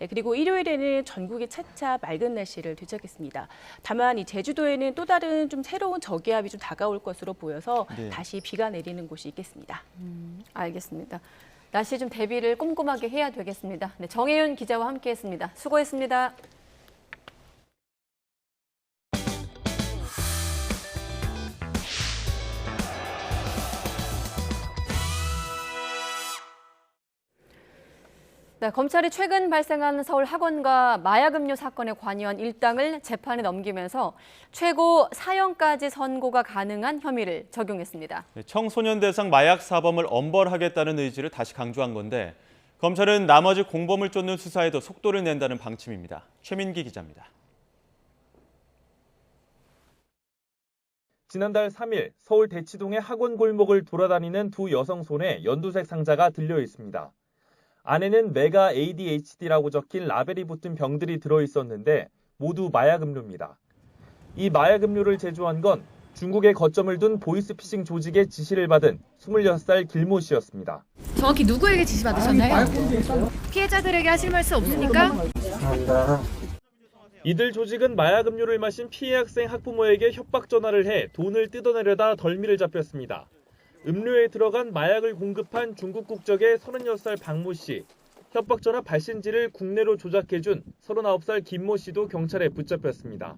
그리고 일요일에는 전국이 차차 맑은 날씨를 되찾겠습니다. 다만 이 제주도에는 또 다른 좀 새로운 저기압이 좀 다가올 것으로 보여서 네. 다시 비가 내리는 곳이 있겠습니다. 알겠습니다. 날씨 좀 대비를 꼼꼼하게 해야 되겠습니다. 네, 정혜윤 기자와 함께했습니다. 수고했습니다. 네, 검찰이 최근 발생한 서울 학원과 마약 음료 사건에 관여한 일당을 재판에 넘기면서 최고 사형까지 선고가 가능한 혐의를 적용했습니다. 네, 청소년 대상 마약 사범을 엄벌하겠다는 의지를 다시 강조한 건데 검찰은 나머지 공범을 쫓는 수사에도 속도를 낸다는 방침입니다. 최민기 기자입니다. 지난달 3일 서울 대치동의 학원 골목을 돌아다니는 두 여성 손에 연두색 상자가 들려 있습니다. 안에는 메가 ADHD라고 적힌 라벨이 붙은 병들이 들어있었는데 모두 마약 음료입니다. 이 마약 음료를 제조한 건 중국에 거점을 둔 보이스피싱 조직의 지시를 받은 26살 길모 씨였습니다. 정확히 누구에게 지시받으셨나요? 피해자들에게 하실 말씀 없습니까? 이들 조직은 마약 음료를 마신 피해 학생 학부모에게 협박 전화를 해 돈을 뜯어내려다 덜미를 잡혔습니다. 음료에 들어간 마약을 공급한 중국 국적의 36살 박모 씨, 협박 전화 발신지를 국내로 조작해준 39살 김모 씨도 경찰에 붙잡혔습니다.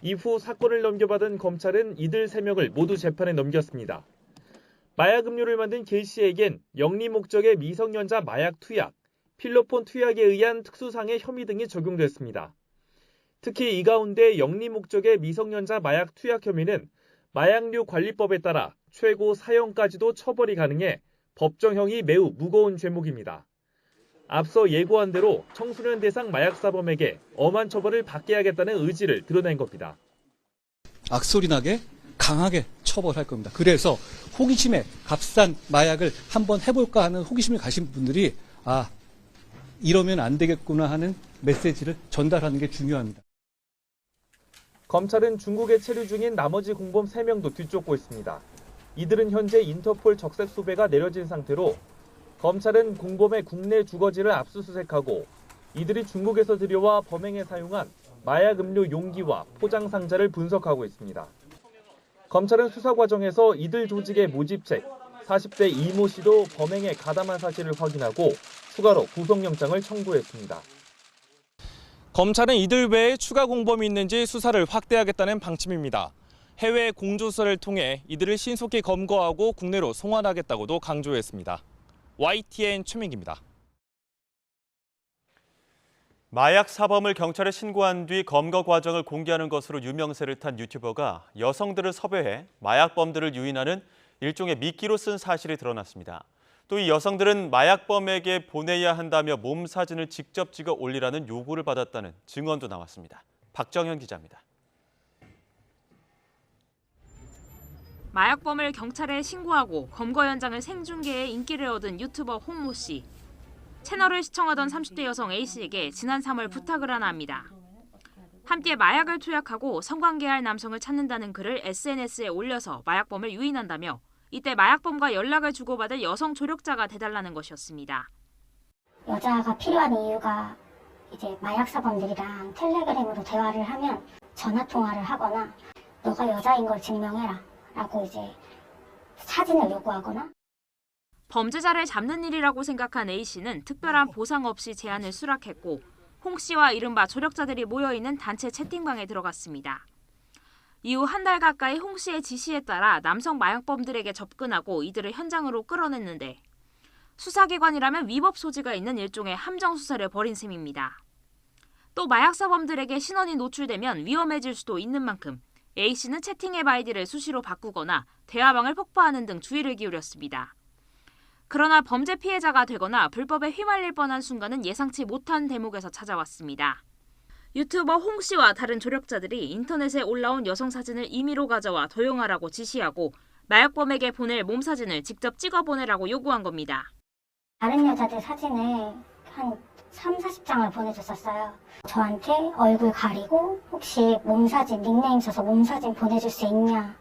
이후 사건을 넘겨받은 검찰은 이들 3명을 모두 재판에 넘겼습니다. 마약 음료를 만든 길 씨에겐 영리 목적의 미성년자 마약 투약, 필로폰 투약에 의한 특수상해 혐의 등이 적용됐습니다. 특히 이 가운데 영리 목적의 미성년자 마약 투약 혐의는 마약류 관리법에 따라 최고 사형까지도 처벌이 가능해 법정형이 매우 무거운 죄목입니다. 앞서 예고한 대로 청소년 대상 마약 사범에게 엄한 처벌을 받게 하겠다는 의지를 드러낸 겁니다. 악소리나게 강하게 처벌할 겁니다. 그래서 호기심에 값싼 마약을 한번 해볼까 하는 호기심을 가신 분들이 이러면 안 되겠구나 하는 메시지를 전달하는 게 중요합니다. 검찰은 중국에 체류 중인 나머지 공범 3명도 뒤쫓고 있습니다. 이들은 현재 인터폴 적색 수배가 내려진 상태로 검찰은 공범의 국내 주거지를 압수수색하고 이들이 중국에서 들여와 범행에 사용한 마약 음료 용기와 포장 상자를 분석하고 있습니다. 검찰은 수사 과정에서 이들 조직의 모집책 40대 이모 씨도 범행에 가담한 사실을 확인하고 추가로 구속영장을 청구했습니다. 검찰은 이들 외에 추가 공범이 있는지 수사를 확대하겠다는 방침입니다. 해외 공조사를 통해 이들을 신속히 검거하고 국내로 송환하겠다고도 강조했습니다. YTN 최민기입니다. 마약 사범을 경찰에 신고한 뒤 검거 과정을 공개하는 것으로 유명세를 탄 유튜버가 여성들을 섭외해 마약범들을 유인하는 일종의 미끼로 쓴 사실이 드러났습니다. 또 이 여성들은 마약범에게 보내야 한다며 몸 사진을 직접 찍어 올리라는 요구를 받았다는 증언도 나왔습니다. 박정현 기자입니다. 마약범을 경찰에 신고하고 검거 현장을 생중계해 인기를 얻은 유튜버 홍모 씨. 채널을 시청하던 30대 여성 A씨에게 지난 3월 부탁을 하나 합니다. 함께 마약을 투약하고 성관계할 남성을 찾는다는 글을 SNS에 올려서 마약범을 유인한다며 이때 마약범과 연락을 주고받을 여성 조력자가 돼달라는 것이었습니다. 여자가 필요한 이유가 이제 마약사범들이랑 텔레그램으로 대화를 하면 전화통화를 하거나 너가 여자인 걸 증명해라 라고 이제 사진을 요구하거나 범죄자를 잡는 일이라고 생각한 A씨는 특별한 보상 없이 제안을 수락했고 홍 씨와 이른바 조력자들이 모여있는 단체 채팅방에 들어갔습니다. 이후 한 달 가까이 홍 씨의 지시에 따라 남성 마약범들에게 접근하고 이들을 현장으로 끌어냈는데 수사기관이라면 위법 소지가 있는 일종의 함정 수사를 벌인 셈입니다. 또 마약사범들에게 신원이 노출되면 위험해질 수도 있는 만큼 A씨는 채팅앱 아이디를 수시로 바꾸거나 대화방을 폭파하는 등 주의를 기울였습니다. 그러나 범죄 피해자가 되거나 불법에 휘말릴 뻔한 순간은 예상치 못한 대목에서 찾아왔습니다. 유튜버 홍 씨와 다른 조력자들이 인터넷에 올라온 여성 사진을 임의로 가져와 도용하라고 지시하고 마약범에게 보낼 몸 사진을 직접 찍어 보내라고 요구한 겁니다. 다른 여자들 사진을 한 3, 40장을 보내줬었어요. 저한테 얼굴 가리고 혹시 몸사진, 닉네임 써서 몸사진 보내줄 수 있냐.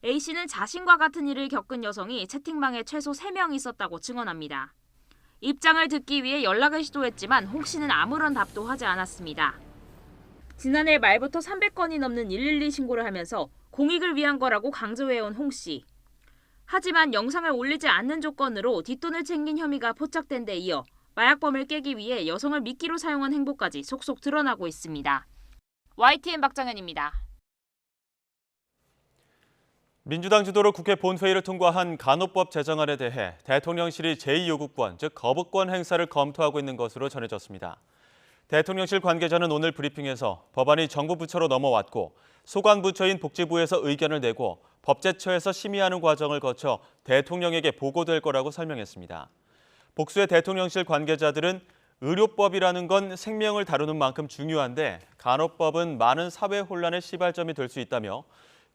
A씨는 자신과 같은 일을 겪은 여성이 채팅방에 최소 3명 있었다고 증언합니다. 입장을 듣기 위해 연락을 시도했지만 홍 씨는 아무런 답도 하지 않았습니다. 지난해 말부터 300건이 넘는 112 신고를 하면서 공익을 위한 거라고 강조해온 홍 씨. 하지만 영상을 올리지 않는 조건으로 뒷돈을 챙긴 혐의가 포착된 데 이어 마약범을 깨기 위해 여성을 미끼로 사용한 행보까지 속속 드러나고 있습니다. YTN 박정현입니다. 민주당 주도로 국회 본회의를 통과한 간호법 제정안에 대해 대통령실이 제2요구권, 즉 거부권 행사를 검토하고 있는 것으로 전해졌습니다. 대통령실 관계자는 오늘 브리핑에서 법안이 정부 부처로 넘어왔고 소관 부처인 복지부에서 의견을 내고 법제처에서 심의하는 과정을 거쳐 대통령에게 보고될 거라고 설명했습니다. 복수의 대통령실 관계자들은 의료법이라는 건 생명을 다루는 만큼 중요한데 간호법은 많은 사회 혼란의 시발점이 될 수 있다며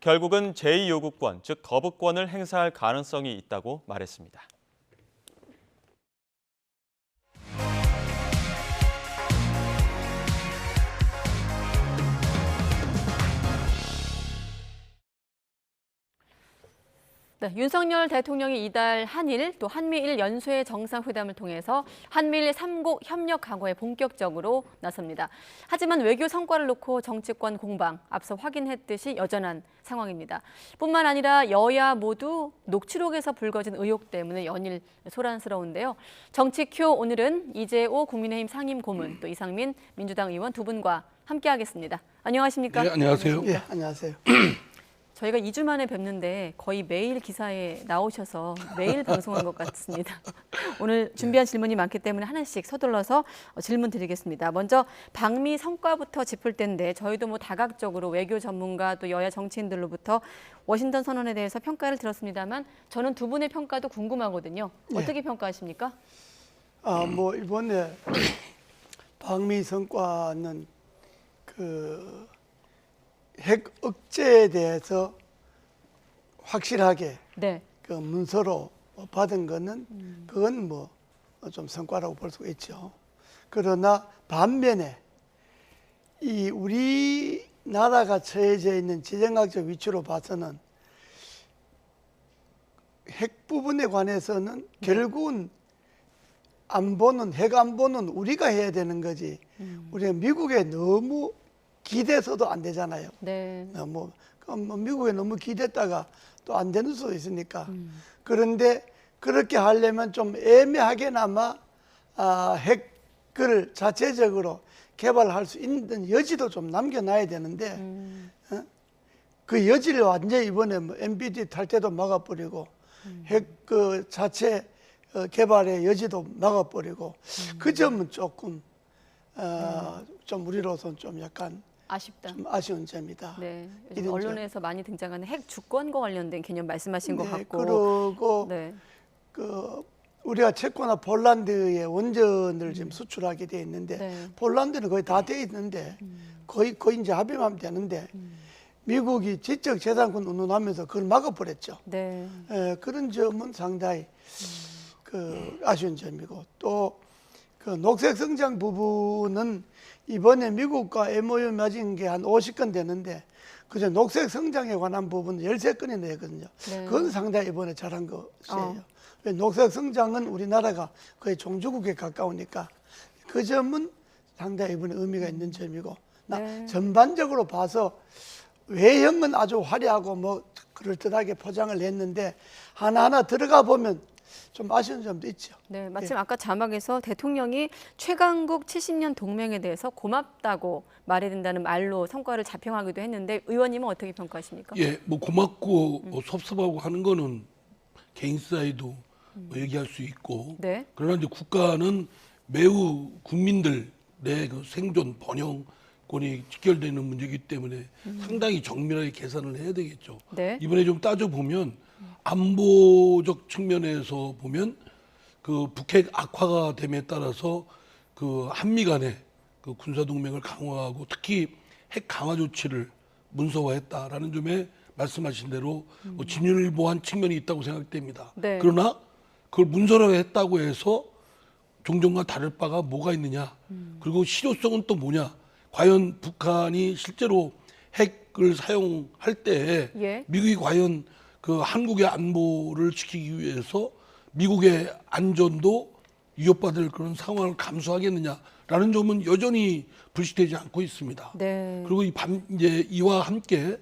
결국은 제2요구권, 즉 거부권을 행사할 가능성이 있다고 말했습니다. 네, 윤석열 대통령이 이달 한일 또 한미일 연쇄 정상회담을 통해서 한미일 3국 협력 강화에 본격적으로 나섭니다. 하지만 외교 성과를 놓고 정치권 공방, 앞서 확인했듯이 여전한 상황입니다. 뿐만 아니라 여야 모두 녹취록에서 불거진 의혹 때문에 연일 소란스러운데요. 정치큐 오늘은 이재호 국민의힘 상임고문, 또 이상민 민주당 의원 두 분과 함께하겠습니다. 안녕하십니까? 네, 안녕하세요. 예, 안녕하세요. 저희가 2주 만에 뵙는데 거의 매일 기사에 나오셔서 매일 방송한 것 같습니다. 오늘 준비한 질문이 많기 때문에 하나씩 서둘러서 질문 드리겠습니다. 먼저 방미 성과부터 짚을 텐데 저희도 뭐 다각적으로 외교 전문가 또 여야 정치인들로부터 워싱턴 선언에 대해서 평가를 들었습니다만 저는 두 분의 평가도 궁금하거든요. 어떻게 평가하십니까? 뭐 이번에 방미 성과는 그 핵 억제에 대해서 확실하게 그 문서로 받은 거는 그건 뭐 좀 성과라고 볼 수가 있죠. 그러나 반면에 이 우리나라가 처해져 있는 지정학적 위치로 봐서는 핵 부분에 관해서는 결국은 핵 안보는 우리가 해야 되는 거지. 우리가 미국에 너무 기대서도 안 되잖아요. 네. 미국에 너무 기댔다가 또 안 되는 수도 있으니까. 그런데 그렇게 하려면 좀 애매하게나마 핵을 자체적으로 개발할 수 있는 여지도 좀 남겨놔야 되는데 그 여지를 완전히 이번에 NPT 탈퇴도 막아버리고 핵 그 자체 개발의 여지도 막아버리고 그 점은 조금 좀 우리로서는 좀 약간 아쉽다. 좀 아쉬운 점이다. 네. 요즘 언론에서 많이 등장하는 핵 주권과 관련된 개념 말씀하신 것 같고. 그리고 네. 우리가 체코나 폴란드에 원전을 지금 수출하게 돼 있는데 네. 폴란드는 거의 다 돼 있는데 거의 이제 합의하면 되는데 미국이 지적 재산권 운운하면서 그걸 막아버렸죠. 네. 그런 점은 상당히 아쉬운 점이고 또 그 녹색 성장 부분은 이번에 미국과 MOU 맺은 게 한 50건 되는데 그저 녹색 성장에 관한 부분은 13건이나 되거든요. 네. 그건 상당히 이번에 잘한 것이에요. 녹색 성장은 우리나라가 거의 종주국에 가까우니까 그 점은 상당히 이번에 의미가 있는 점이고 네. 전반적으로 봐서 외형은 아주 화려하고 그럴듯하게 포장을 했는데 하나하나 들어가 보면 좀 아쉬운 점도 있죠. 네, 마침 아까 자막에서 대통령이 최강국 70년 동맹에 대해서 고맙다고 말해야 된다는 말로 성과를 자평하기도 했는데 의원님은 어떻게 평가하십니까? 예, 고맙고 섭섭하고 하는 거는 개인 사이도 얘기할 수 있고 네. 그러나 이제 국가는 매우 국민들의 그 생존 번영권이 직결되는 문제이기 때문에 상당히 정밀하게 계산을 해야 되겠죠. 네. 이번에 좀 따져보면 안보적 측면에서 보면 그 북핵 악화가 됨에 따라서 그 한미 간의 그 군사 동맹을 강화하고 특히 핵 강화 조치를 문서화했다라는 점에 말씀하신 대로 진일보한 측면이 있다고 생각됩니다. 네. 그러나 그걸 문서화했다고 해서 종전과 다를 바가 뭐가 있느냐? 그리고 실효성은 또 뭐냐? 과연 북한이 실제로 핵을 사용할 때 예. 미국이 과연 그 한국의 안보를 지키기 위해서 미국의 안전도 위협받을 그런 상황을 감수하겠느냐라는 점은 여전히 불식되지 않고 있습니다. 네. 그리고 이제 이와 함께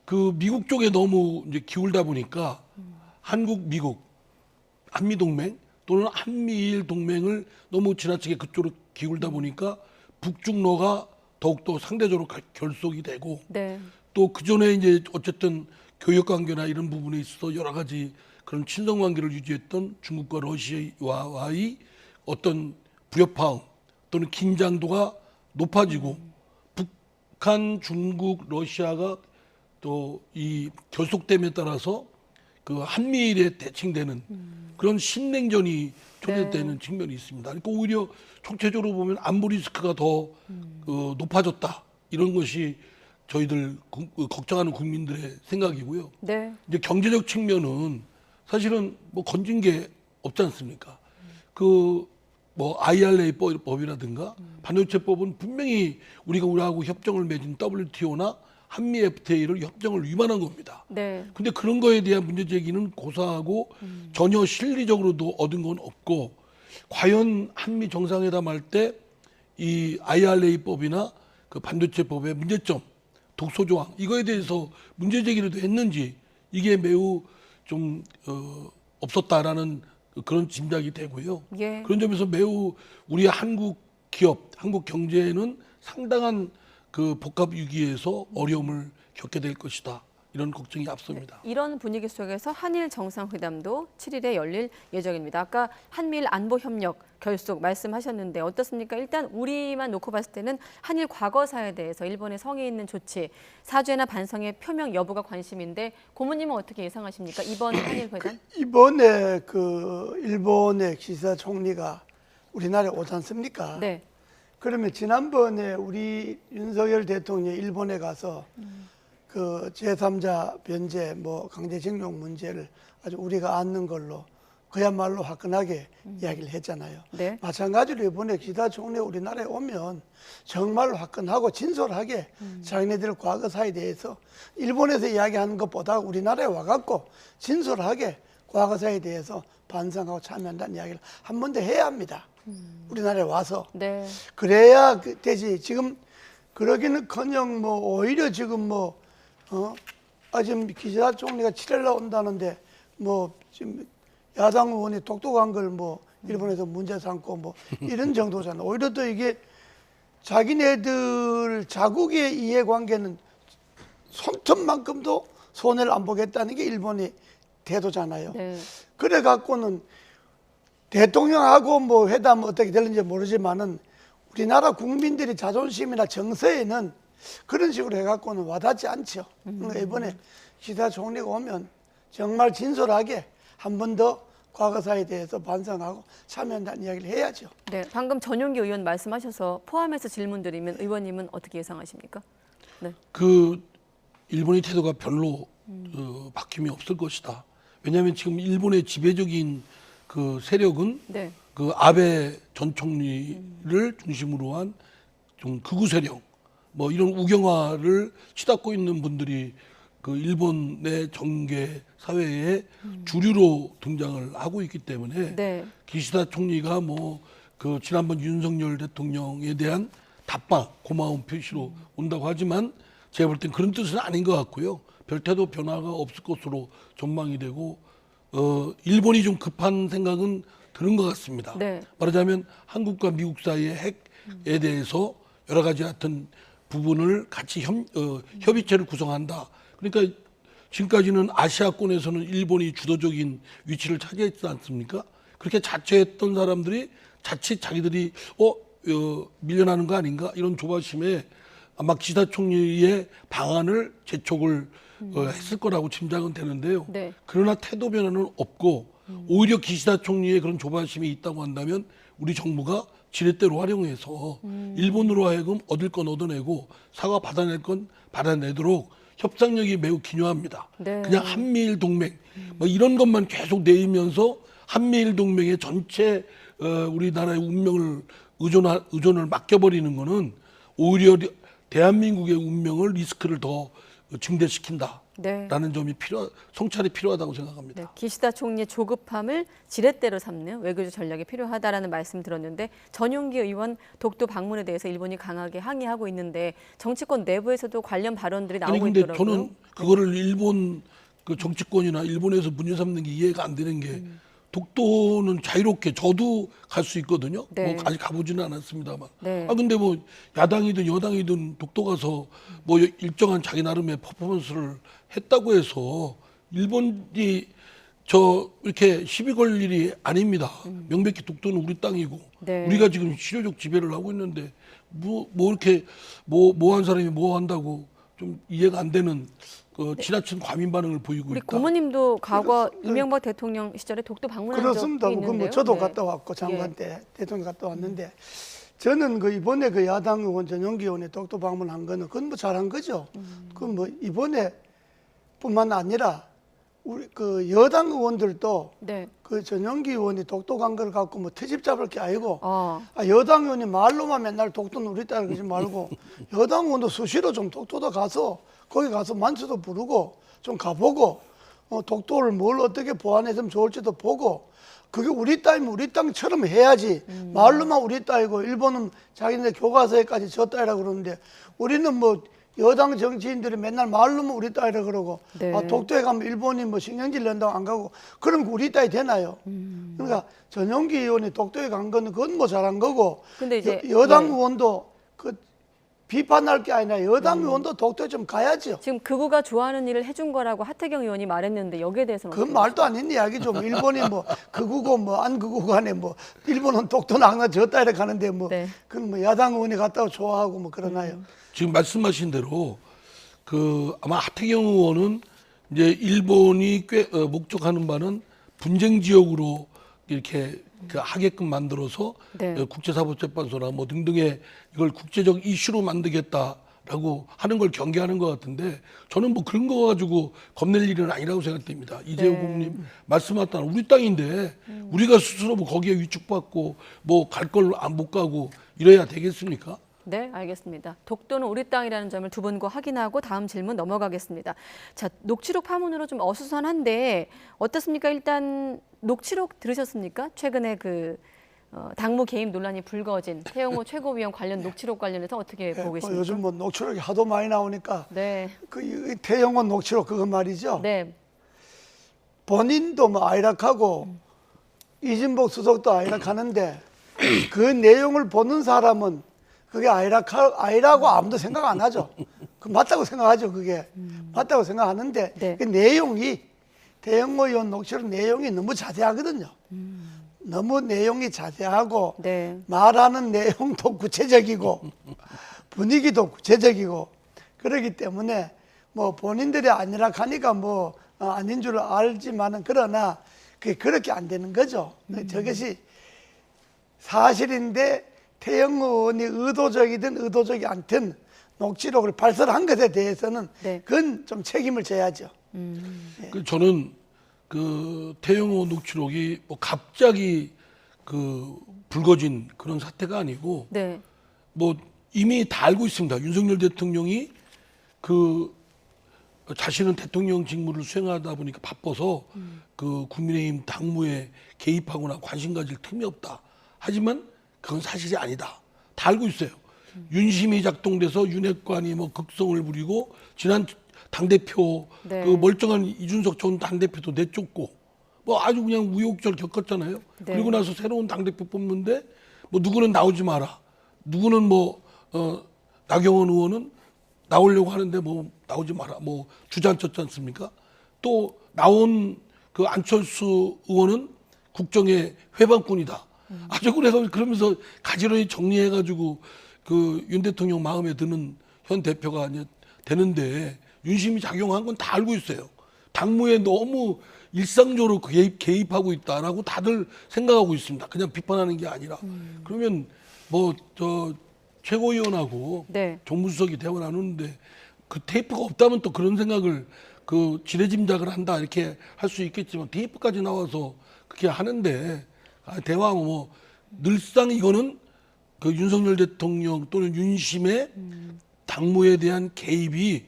그 미국 쪽에 너무 이제 기울다 보니까 한국, 미국, 한미 동맹 또는 한미일 동맹을 너무 지나치게 그쪽으로 기울다 보니까 북중러가 더욱더 상대적으로 결속이 되고 네. 또 그 전에 이제 어쨌든 교역 관계나 이런 부분에 있어서 여러 가지 그런 친선 관계를 유지했던 중국과 러시아와의 어떤 불협화음 또는 긴장도가 높아지고 북한, 중국, 러시아가 또 이 결속됨에 따라서 그 한미일에 대칭되는 그런 신냉전이 초래되는 측면이 있습니다. 그러니까 오히려 총체적으로 보면 안보 리스크가 더 높아졌다 이런 것이 저희들 걱정하는 국민들의 생각이고요. 네. 이제 경제적 측면은 사실은 건진 게 없지 않습니까? 그 IRA 법이라든가 반도체법은 분명히 우리하고 협정을 맺은 WTO나 한미 FTA를 협정을 위반한 겁니다. 네. 근데 그런 거에 대한 문제 제기는 고사하고 전혀 실리적으로도 얻은 건 없고 과연 한미 정상회담 할 때 이 IRA법이나 그 반도체법의 문제점, 독소 조항 이거에 대해서 문제 제기를 했는지 이게 매우 좀 없었다라는 그런 짐작이 되고요. 예. 그런 점에서 매우 우리 한국 기업, 한국 경제에는 상당한 그 복합 위기에서 어려움을 겪게 될 것이다. 이런 걱정이 앞섭니다. 네, 이런 분위기 속에서 한일 정상회담도 7일에 열릴 예정입니다. 아까 한미일 안보협력 결속 말씀하셨는데 어떻습니까? 일단 우리만 놓고 봤을 때는 한일 과거사에 대해서 일본의 성의 있는 조치, 사죄나 반성의 표명 여부가 관심인데 고모님은 어떻게 예상하십니까? 이번 한일 회담? 이번에 그 일본의 기시다 총리가 우리나라에 오지 않습니까? 네. 그러면 지난번에 우리 윤석열 대통령이 일본에 가서 그 제3자 변제 강제징용 문제를 아주 우리가 안는 걸로 그야말로 화끈하게 이야기를 했잖아요. 네. 마찬가지로 이번에 기시다 총리 우리나라에 오면 정말 화끈하고 진솔하게 자기네들 과거사에 대해서 일본에서 이야기하는 것보다 우리나라에 와갖고 진솔하게 과거사에 대해서 반성하고 참여한다는 이야기를 한 번 더 해야 합니다. 우리나라에 와서. 네. 그래야 되지. 지금 그러기는커녕 뭐 오히려 지금 지금 기시다 총리가 7일날 온다는데 뭐 지금 야당 의원이 똑똑한 걸 뭐 일본에서 문제 삼고 뭐 이런 정도잖아. 오히려 또 이게 자기네들 자국의 이해관계는 손톱만큼도 손해를 안 보겠다는 게 일본의 태도잖아요. 네. 그래 갖고는 대통령하고 뭐 회담 어떻게 될는지 모르지만은 우리나라 국민들이 자존심이나 정서에는 그런 식으로 해갖고는 와닿지 않죠. 그러니까 이번에 기시다 총리가 오면 정말 진솔하게 한 번 더 과거사에 대해서 반성하고 참여한다는 이야기를 해야죠. 네, 방금 전용기 의원 말씀하셔서 포함해서 질문 드리면 의원님은 어떻게 예상하십니까? 네. 그 일본의 태도가 별로 바뀜이 없을 것이다. 왜냐하면 지금 일본의 지배적인 그 세력은 네. 그 아베 전 총리를 중심으로 한 좀 극우 세력, 뭐 이런 우경화를 치닫고 있는 분들이 그 일본의 정계 사회에 주류로 등장을 하고 있기 때문에 네. 기시다 총리가 뭐 그 지난번 윤석열 대통령에 대한 답방 고마운 표시로 온다고 하지만 제가 볼 땐 그런 뜻은 아닌 것 같고요. 별 태도 변화가 없을 것으로 전망이 되고 일본이 좀 급한 생각은 드는 것 같습니다. 네. 말하자면 한국과 미국 사이의 핵에 대해서 여러 가지 같은 부분을 같이 협의체를 구성한다. 그러니까 지금까지는 아시아권에서는 일본이 주도적인 위치를 차지했지 않습니까? 그렇게 자처했던 사람들이 자칫 자기들이 밀려나는 거 아닌가 이런 조바심에 아마 기시다 총리의 방안을 재촉을 했을 거라고 짐작은 되는데요. 네. 그러나 태도 변화는 없고 오히려 기시다 총리의 그런 조바심이 있다고 한다면 우리 정부가 지렛대로 활용해서 일본으로 하여금 얻을 건 얻어내고 사과 받아낼 건 받아내도록 협상력이 매우 기묘합니다. 네. 그냥 한미일 동맹 뭐 이런 것만 계속 내리면서 한미일 동맹의 전체 우리나라의 운명을 의존을 맡겨버리는 거는 오히려 대한민국의 운명을 리스크를 더 증대시킨다라는 네. 점이 성찰이 필요하다고 생각합니다. 네, 기시다 총리의 조급함을 지렛대로 삼는 외교적 전략이 필요하다라는 말씀 들었는데 전용기 의원 독도 방문에 대해서 일본이 강하게 항의하고 있는데 정치권 내부에서도 관련 발언들이 나오고 근데 있더라고요. 저는 그거를 일본 그 정치권이나 일본에서 문제 삼는 게 이해가 안 되는 게 독도는 자유롭게 저도 갈 수 있거든요. 네. 뭐 아직 가보지는 않았습니다만. 네. 근데 뭐 야당이든 여당이든 독도 가서 뭐 일정한 자기 나름의 퍼포먼스를 했다고 해서 일본이 이렇게 시비 걸 일이 아닙니다. 명백히 독도는 우리 땅이고 네. 우리가 지금 실효적 지배를 하고 있는데 뭐 이렇게 뭐 한 사람이 뭐 한다고 좀 이해가 안 되는 지나친 과민 반응을 보이고 우리 있다. 고모님도 과거 이명박 대통령 시절에 독도 방문한 그렇습니다. 적이 있는데요. 뭐 저도 네. 갔다 왔고 장관 때 대통령 갔다 왔는데 저는 이번에 야당 의원 전용기 의원이 독도 방문한 거는 그건 뭐 잘한 거죠. 그건 뭐 이번에 뿐만 아니라 우리 여당 의원들도 네. 전용기 의원이 독도 간 걸 갖고 뭐 트집 잡을 게 아니고 여당 의원이 말로만 맨날 독도는 우리 땅 그러지 말고 여당 의원도 수시로 좀 독도도 가서 거기 가서 만수도 부르고 좀 가보고 독도를 뭘 어떻게 보완했으면 좋을지도 보고 그게 우리 땅이면 우리 땅처럼 해야지 말로만 우리 땅이고 일본은 자기네 교과서에까지 저 땅이라고 그러는데 우리는 뭐 여당 정치인들이 맨날 말로만 우리 땅이라 그러고 네. 독도에 가면 일본이 뭐 식량질 낸다고 안 가고 그럼 우리 땅이 되나요? 그러니까 전용기 의원이 독도에 간 거는 그건 뭐 잘한 거고 근데 이제 여당 의원도 비판할 게 아니라 여당 의원도 독도에 좀 가야죠. 지금 극우가 좋아하는 일을 해준 거라고 하태경 의원이 말했는데 여기에 대해서는 그건 말도 안 되는 이야기죠. 일본이 뭐 극우고 뭐 안 극우고 간에 뭐 일본은 독도는 항상 저 따위로 가는데 뭐 그건 뭐 야당 의원이 갔다고 좋아하고 뭐 그러나요. 지금 말씀하신 대로 아마 하태경 의원은 이제 일본이 목적하는 바는 분쟁 지역으로 이렇게 하게끔 만들어서 네. 국제사법재판소나 뭐 등등의 이걸 국제적 이슈로 만들겠다라는 라고 하는 걸 경계하는 것 같은데 저는 뭐 그런 거 가지고 겁낼 일은 아니라고 생각됩니다. 이재호 국님 말씀하셨던 우리 땅인데 우리가 스스로 뭐 거기에 위축받고 뭐 갈 걸 못 가고 이래야 되겠습니까? 네, 알겠습니다. 독도는 우리 땅이라는 점을 두 분과 확인하고 다음 질문 넘어가겠습니다. 자, 녹취록 파문으로 좀 어수선한데 어떻습니까? 일단 녹취록 들으셨습니까? 최근에 그 당무 개입 논란이 불거진 태영호 최고위원 관련 녹취록 관련해서 어떻게 보고 계십니까? 요즘 뭐 녹취록이 하도 많이 나오니까 네. 그 태영호 녹취록 그거 말이죠. 네. 본인도 뭐 아이락하고 이진복 수석도 아이락하는데 그 내용을 보는 사람은 그게 아이라고 아무도 생각 안 하죠. 그 맞다고 생각하죠. 그게 맞다고 생각하는데 그 내용이 태영호 의원 녹취록 내용이 너무 자세하거든요. 너무 내용이 자세하고 말하는 내용도 구체적이고 분위기도 구체적이고 그렇기 때문에 뭐 본인들이 아니락하니까 뭐 아닌 줄 알지만은 그러나 그게 그렇게 안 되는 거죠. 저것이 사실인데 태영호 의원이 의도적이든 의도적이 않든 녹취록을 발설한 것에 대해서는 그건 좀 책임을 져야죠. 저는 그 태영호 녹취록이 뭐 갑자기 그 불거진 그런 사태가 아니고 뭐 이미 다 알고 있습니다. 윤석열 대통령이 그 자신은 대통령 직무를 수행하다 보니까 바빠서 그 국민의힘 당무에 개입하거나 관심 가질 틈이 없다. 하지만 그건 사실이 아니다. 다 알고 있어요. 윤심이 작동돼서 윤핵관이 뭐 극성을 부리고 지난 당대표 그 멀쩡한 이준석 전 당대표도 내쫓고 뭐 아주 그냥 우여곡절 겪었잖아요. 그리고 나서 새로운 당대표 뽑는데 뭐 누구는 나오지 마라. 누구는 뭐 나경원 의원은 나오려고 하는데 뭐 나오지 마라. 뭐 주저앉혔지 않습니까? 또 나온 그 안철수 의원은 국정의 회방꾼이다. 아주 그러면서 가지런히 정리해가지고 그 윤 대통령 마음에 드는 현 대표가 이제 되는데 윤심이 작용한 건 다 알고 있어요. 당무에 너무 일상적으로 개입하고 있다라고 다들 생각하고 있습니다. 그냥 비판하는 게 아니라. 그러면 뭐 저 최고위원하고 정무수석이 대화 나누는데 그 테이프가 없다면 또 그런 생각을 그 지레짐작을 한다 이렇게 할 수 있겠지만 테이프까지 나와서 그렇게 하는데 대화 뭐 늘상 이거는 그 윤석열 대통령 또는 윤심의 당무에 대한 개입이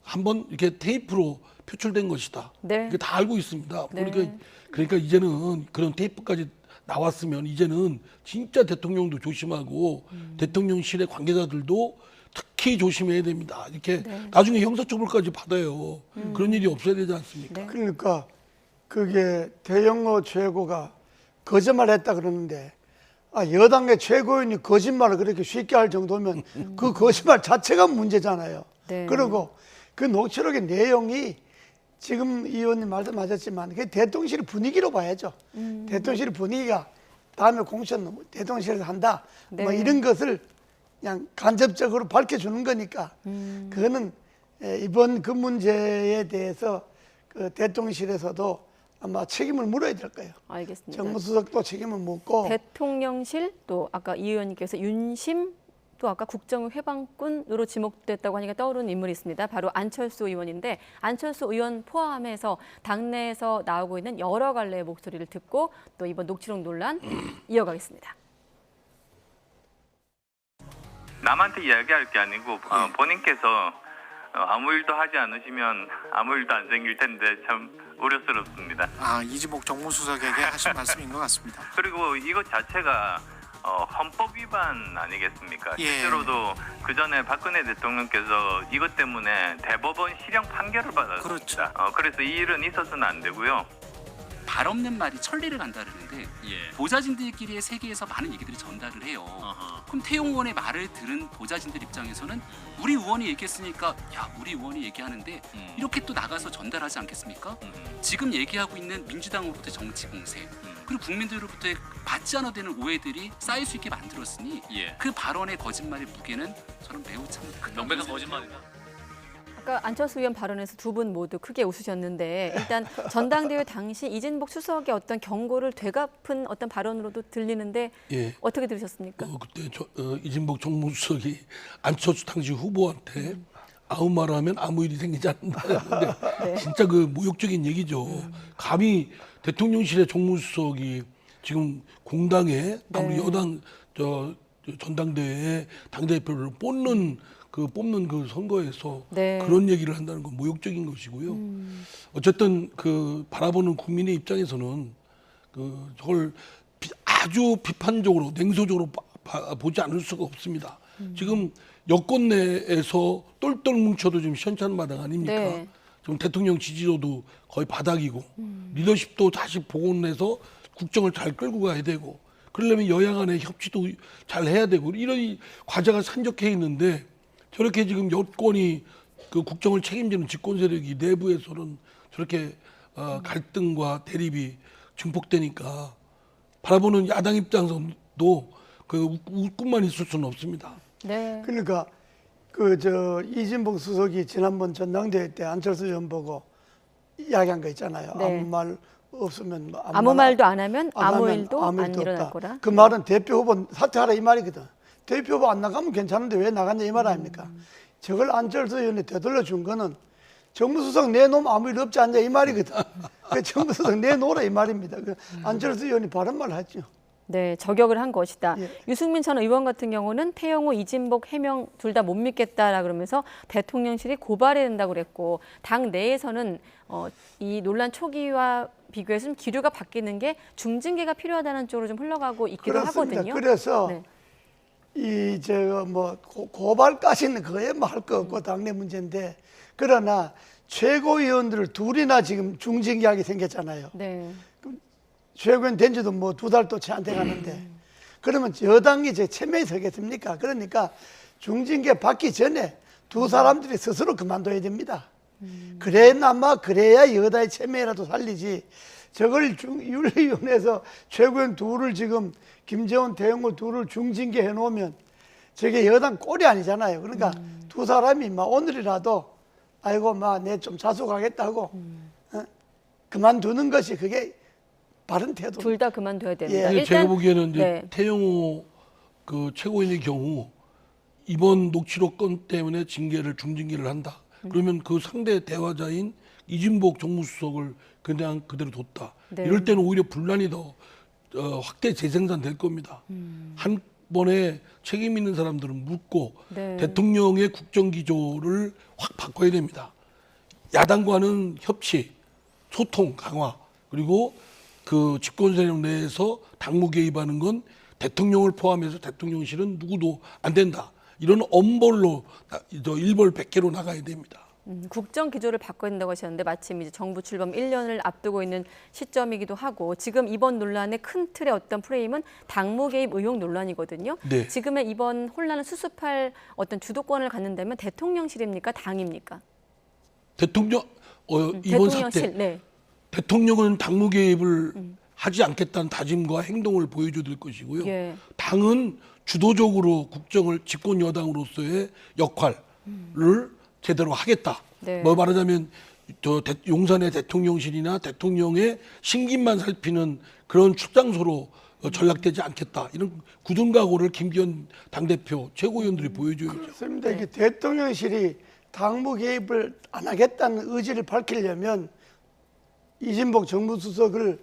한번 이렇게 테이프로 표출된 것이다. 이게 다 알고 있습니다. 그러니까 이제는 그런 테이프까지 나왔으면 이제는 진짜 대통령도 조심하고 대통령실의 관계자들도 특히 조심해야 됩니다. 이렇게 나중에 형사처벌까지 받아요. 그런 일이 없어야 되지 않습니까? 그러니까 그게 태영호 최고가 거짓말했다 그러는데 여당의 최고위원이 거짓말을 그렇게 쉽게 할 정도면 그 거짓말 자체가 문제잖아요. 그리고 그 녹취록의 내용이 지금 이 의원님 말씀하셨지만 그 대통령실 분위기로 봐야죠. 대통령실 분위기가 다음에 공천 대통령실에서 한다. 뭐 이런 것을 그냥 간접적으로 밝혀주는 거니까 그거는 이번 그 문제에 대해서 그 대통령실에서도 아마 책임을 물어야 될 거예요. 알겠습니다. 정무수석도 책임을 묻고 대통령실 또 아까 이 의원님께서 윤심 또 아까 국정의 회방꾼으로 지목됐다고 하니까 떠오르는 인물이 있습니다. 바로 안철수 의원인데 안철수 의원 포함해서 당내에서 나오고 있는 여러 갈래의 목소리를 듣고 또 이번 녹취록 논란 이어가겠습니다. 남한테 이야기할 게 아니고 본인께서 아무 일도 하지 않으시면 아무 일도 안 생길 텐데 참 우려스럽습니다. 이진복 정무수석에게 하신 말씀인 것 같습니다. 그리고 이것 자체가 헌법 위반 아니겠습니까? 실제로도 그 전에 박근혜 대통령께서 이것 때문에 대법원 실형 판결을 받았습니다. 그렇죠. 그래서 이 일은 있어서는 안 되고요. 발 없는 말이 천리를 간다 그러는데 보좌진들끼리의 세계에서 많은 얘기들이 전달을 해요. 그럼 태용 의원의 말을 들은 보좌진들 입장에서는 우리 의원이 얘기했으니까 야 우리 의원이 얘기하는데 이렇게 또 나가서 전달하지 않겠습니까? 지금 얘기하고 있는 민주당으로부터의 정치 공세 그리고 국민들로부터의 받지 않아도 되는 오해들이 쌓일 수 있게 만들었으니 그 발언의 거짓말의 무게는 저는 매우 참 큰. 명백한 거짓말이다. 아까 안철수 의원 발언에서 두 분 모두 크게 웃으셨는데 일단 전당대회 당시 이진복 수석의 어떤 경고를 되갚은 어떤 발언으로도 들리는데 예. 어떻게 들으셨습니까? 그때 이진복 정무수석이 안철수 당시 후보한테 아무 말 하면 아무 일이 생기지 않는다. 네. 진짜 그 모욕적인 얘기죠. 감히 대통령실의 정무수석이 지금 공당에 아무리 여당 전당대회에 당대표를 뽑는 그 선거에서 네. 그런 얘기를 한다는 건 모욕적인 것이고요. 어쨌든 그 바라보는 국민의 입장에서는 저걸 아주 비판적으로 냉소적으로 보지 않을 수가 없습니다. 지금 여권 내에서 똘똘 뭉쳐도 지금 시원찮은 마당 아닙니까? 네. 지금 대통령 지지도도 거의 바닥이고 리더십도 다시 복원해서 국정을 잘 끌고 가야 되고 그러려면 여야 간의 협치도 잘 해야 되고 이런 과제가 산적해 있는데 저렇게 지금 여권이 그 국정을 책임지는 집권 세력이 내부에서는 저렇게 갈등과 대립이 증폭되니까 바라보는 야당 입장에서도 그 웃고만 있을 수는 없습니다. 네. 그러니까 이진복 수석이 지난번 전당대회 때 안철수 의원 보고 이야기한 거 있잖아요. 네. 아무 말 없으면 아무 말도 안 하면 아무 하면 일도 아무 안 일도 일어날 없다. 거라. 그 말은 대표 후보 사퇴하라 이 말이거든. 대표 후보 안 나가면 괜찮은데 왜 나갔냐 이 말 아닙니까? 저걸 안철수 의원이 되돌려 준 거는 정무수석 내놓으면 아무 일 없지 않냐 이 말이거든. 그 정무수석 내놓으라 이 말입니다. 그 안철수 의원이 바른 말 하죠. 네, 저격을 한 것이다. 예. 유승민 전 의원 같은 경우는 태영호, 이진복 해명 둘 다 못 믿겠다라 그러면서 대통령실이 고발해야 된다고 그랬고 당 내에서는 이 논란 초기와 비교해서 좀 기류가 바뀌는 게 중징계가 필요하다는 쪽으로 좀 흘러가고 있기도 그렇습니다. 하거든요. 그래서 네. 고발까지는 그에 뭐 할 거 없고 당내 문제인데 그러나 최고위원들을 둘이나 지금 중징계하게 생겼잖아요. 네. 최고위원 된 지도 뭐 2달도 채 안 돼 가는데 그러면 여당이 이제 체면이 서겠습니까? 그러니까 중징계 받기 전에 두 사람들이 스스로 그만둬야 됩니다. 그래야 여당의 체면이라도 살리지. 저걸 윤리위원회에서 최고위원 둘을 지금 김재원, 태영호 둘을 중징계 해놓으면 저게 여당 꼴이 아니잖아요. 그러니까 두 사람이 오늘이라도 아이고 내 좀 자숙하겠다고 그만두는 것이 그게 바른 태도. 둘 다 그만둬야 됩니다. 예. 제가 보기에는 이제 태영호 그 최고위원의 경우 이번 녹취록 건 때문에 중징계를 한다. 그러면 그 상대 대화자인 이진복 정무수석을 그냥 그대로 뒀다. 네. 이럴 때는 오히려 분란이 더 확대 재생산될 겁니다. 한 번에 책임 있는 사람들은 묻고 네. 대통령의 국정기조를 확 바꿔야 됩니다. 야당과는 협치, 소통 강화 그리고 그 집권 세력 내에서 당무 개입하는 건 대통령을 포함해서 대통령실은 누구도 안 된다. 이런 엄벌로 일벌 100개로 나가야 됩니다. 국정 기조를 바꿔야 된다고 하셨는데 마침 이제 정부 출범 1년을 앞두고 있는 시점이기도 하고 지금 이번 논란의 큰 틀의 어떤 프레임은 당무 개입 의혹 논란이거든요. 네. 지금의 이번 혼란을 수습할 어떤 주도권을 갖는다면 대통령실입니까? 당입니까? 이번 대통령실, 사태 네. 대통령은 당무 개입을 하지 않겠다는 다짐과 행동을 보여줘야 될 것이고요. 예. 당은 주도적으로 국정을 집권 여당으로서의 역할을 제대로 하겠다. 네. 뭐 말하자면 용산의 대통령실이나 대통령의 심기만 살피는 그런 출장소로 전락되지 않겠다. 이런 굳은 각오를 김기현 당대표 최고위원들이 보여줘야죠. 그렇습니다. 이게 대통령실이 당무 개입을 안 하겠다는 의지를 밝히려면 이진복 정무수석을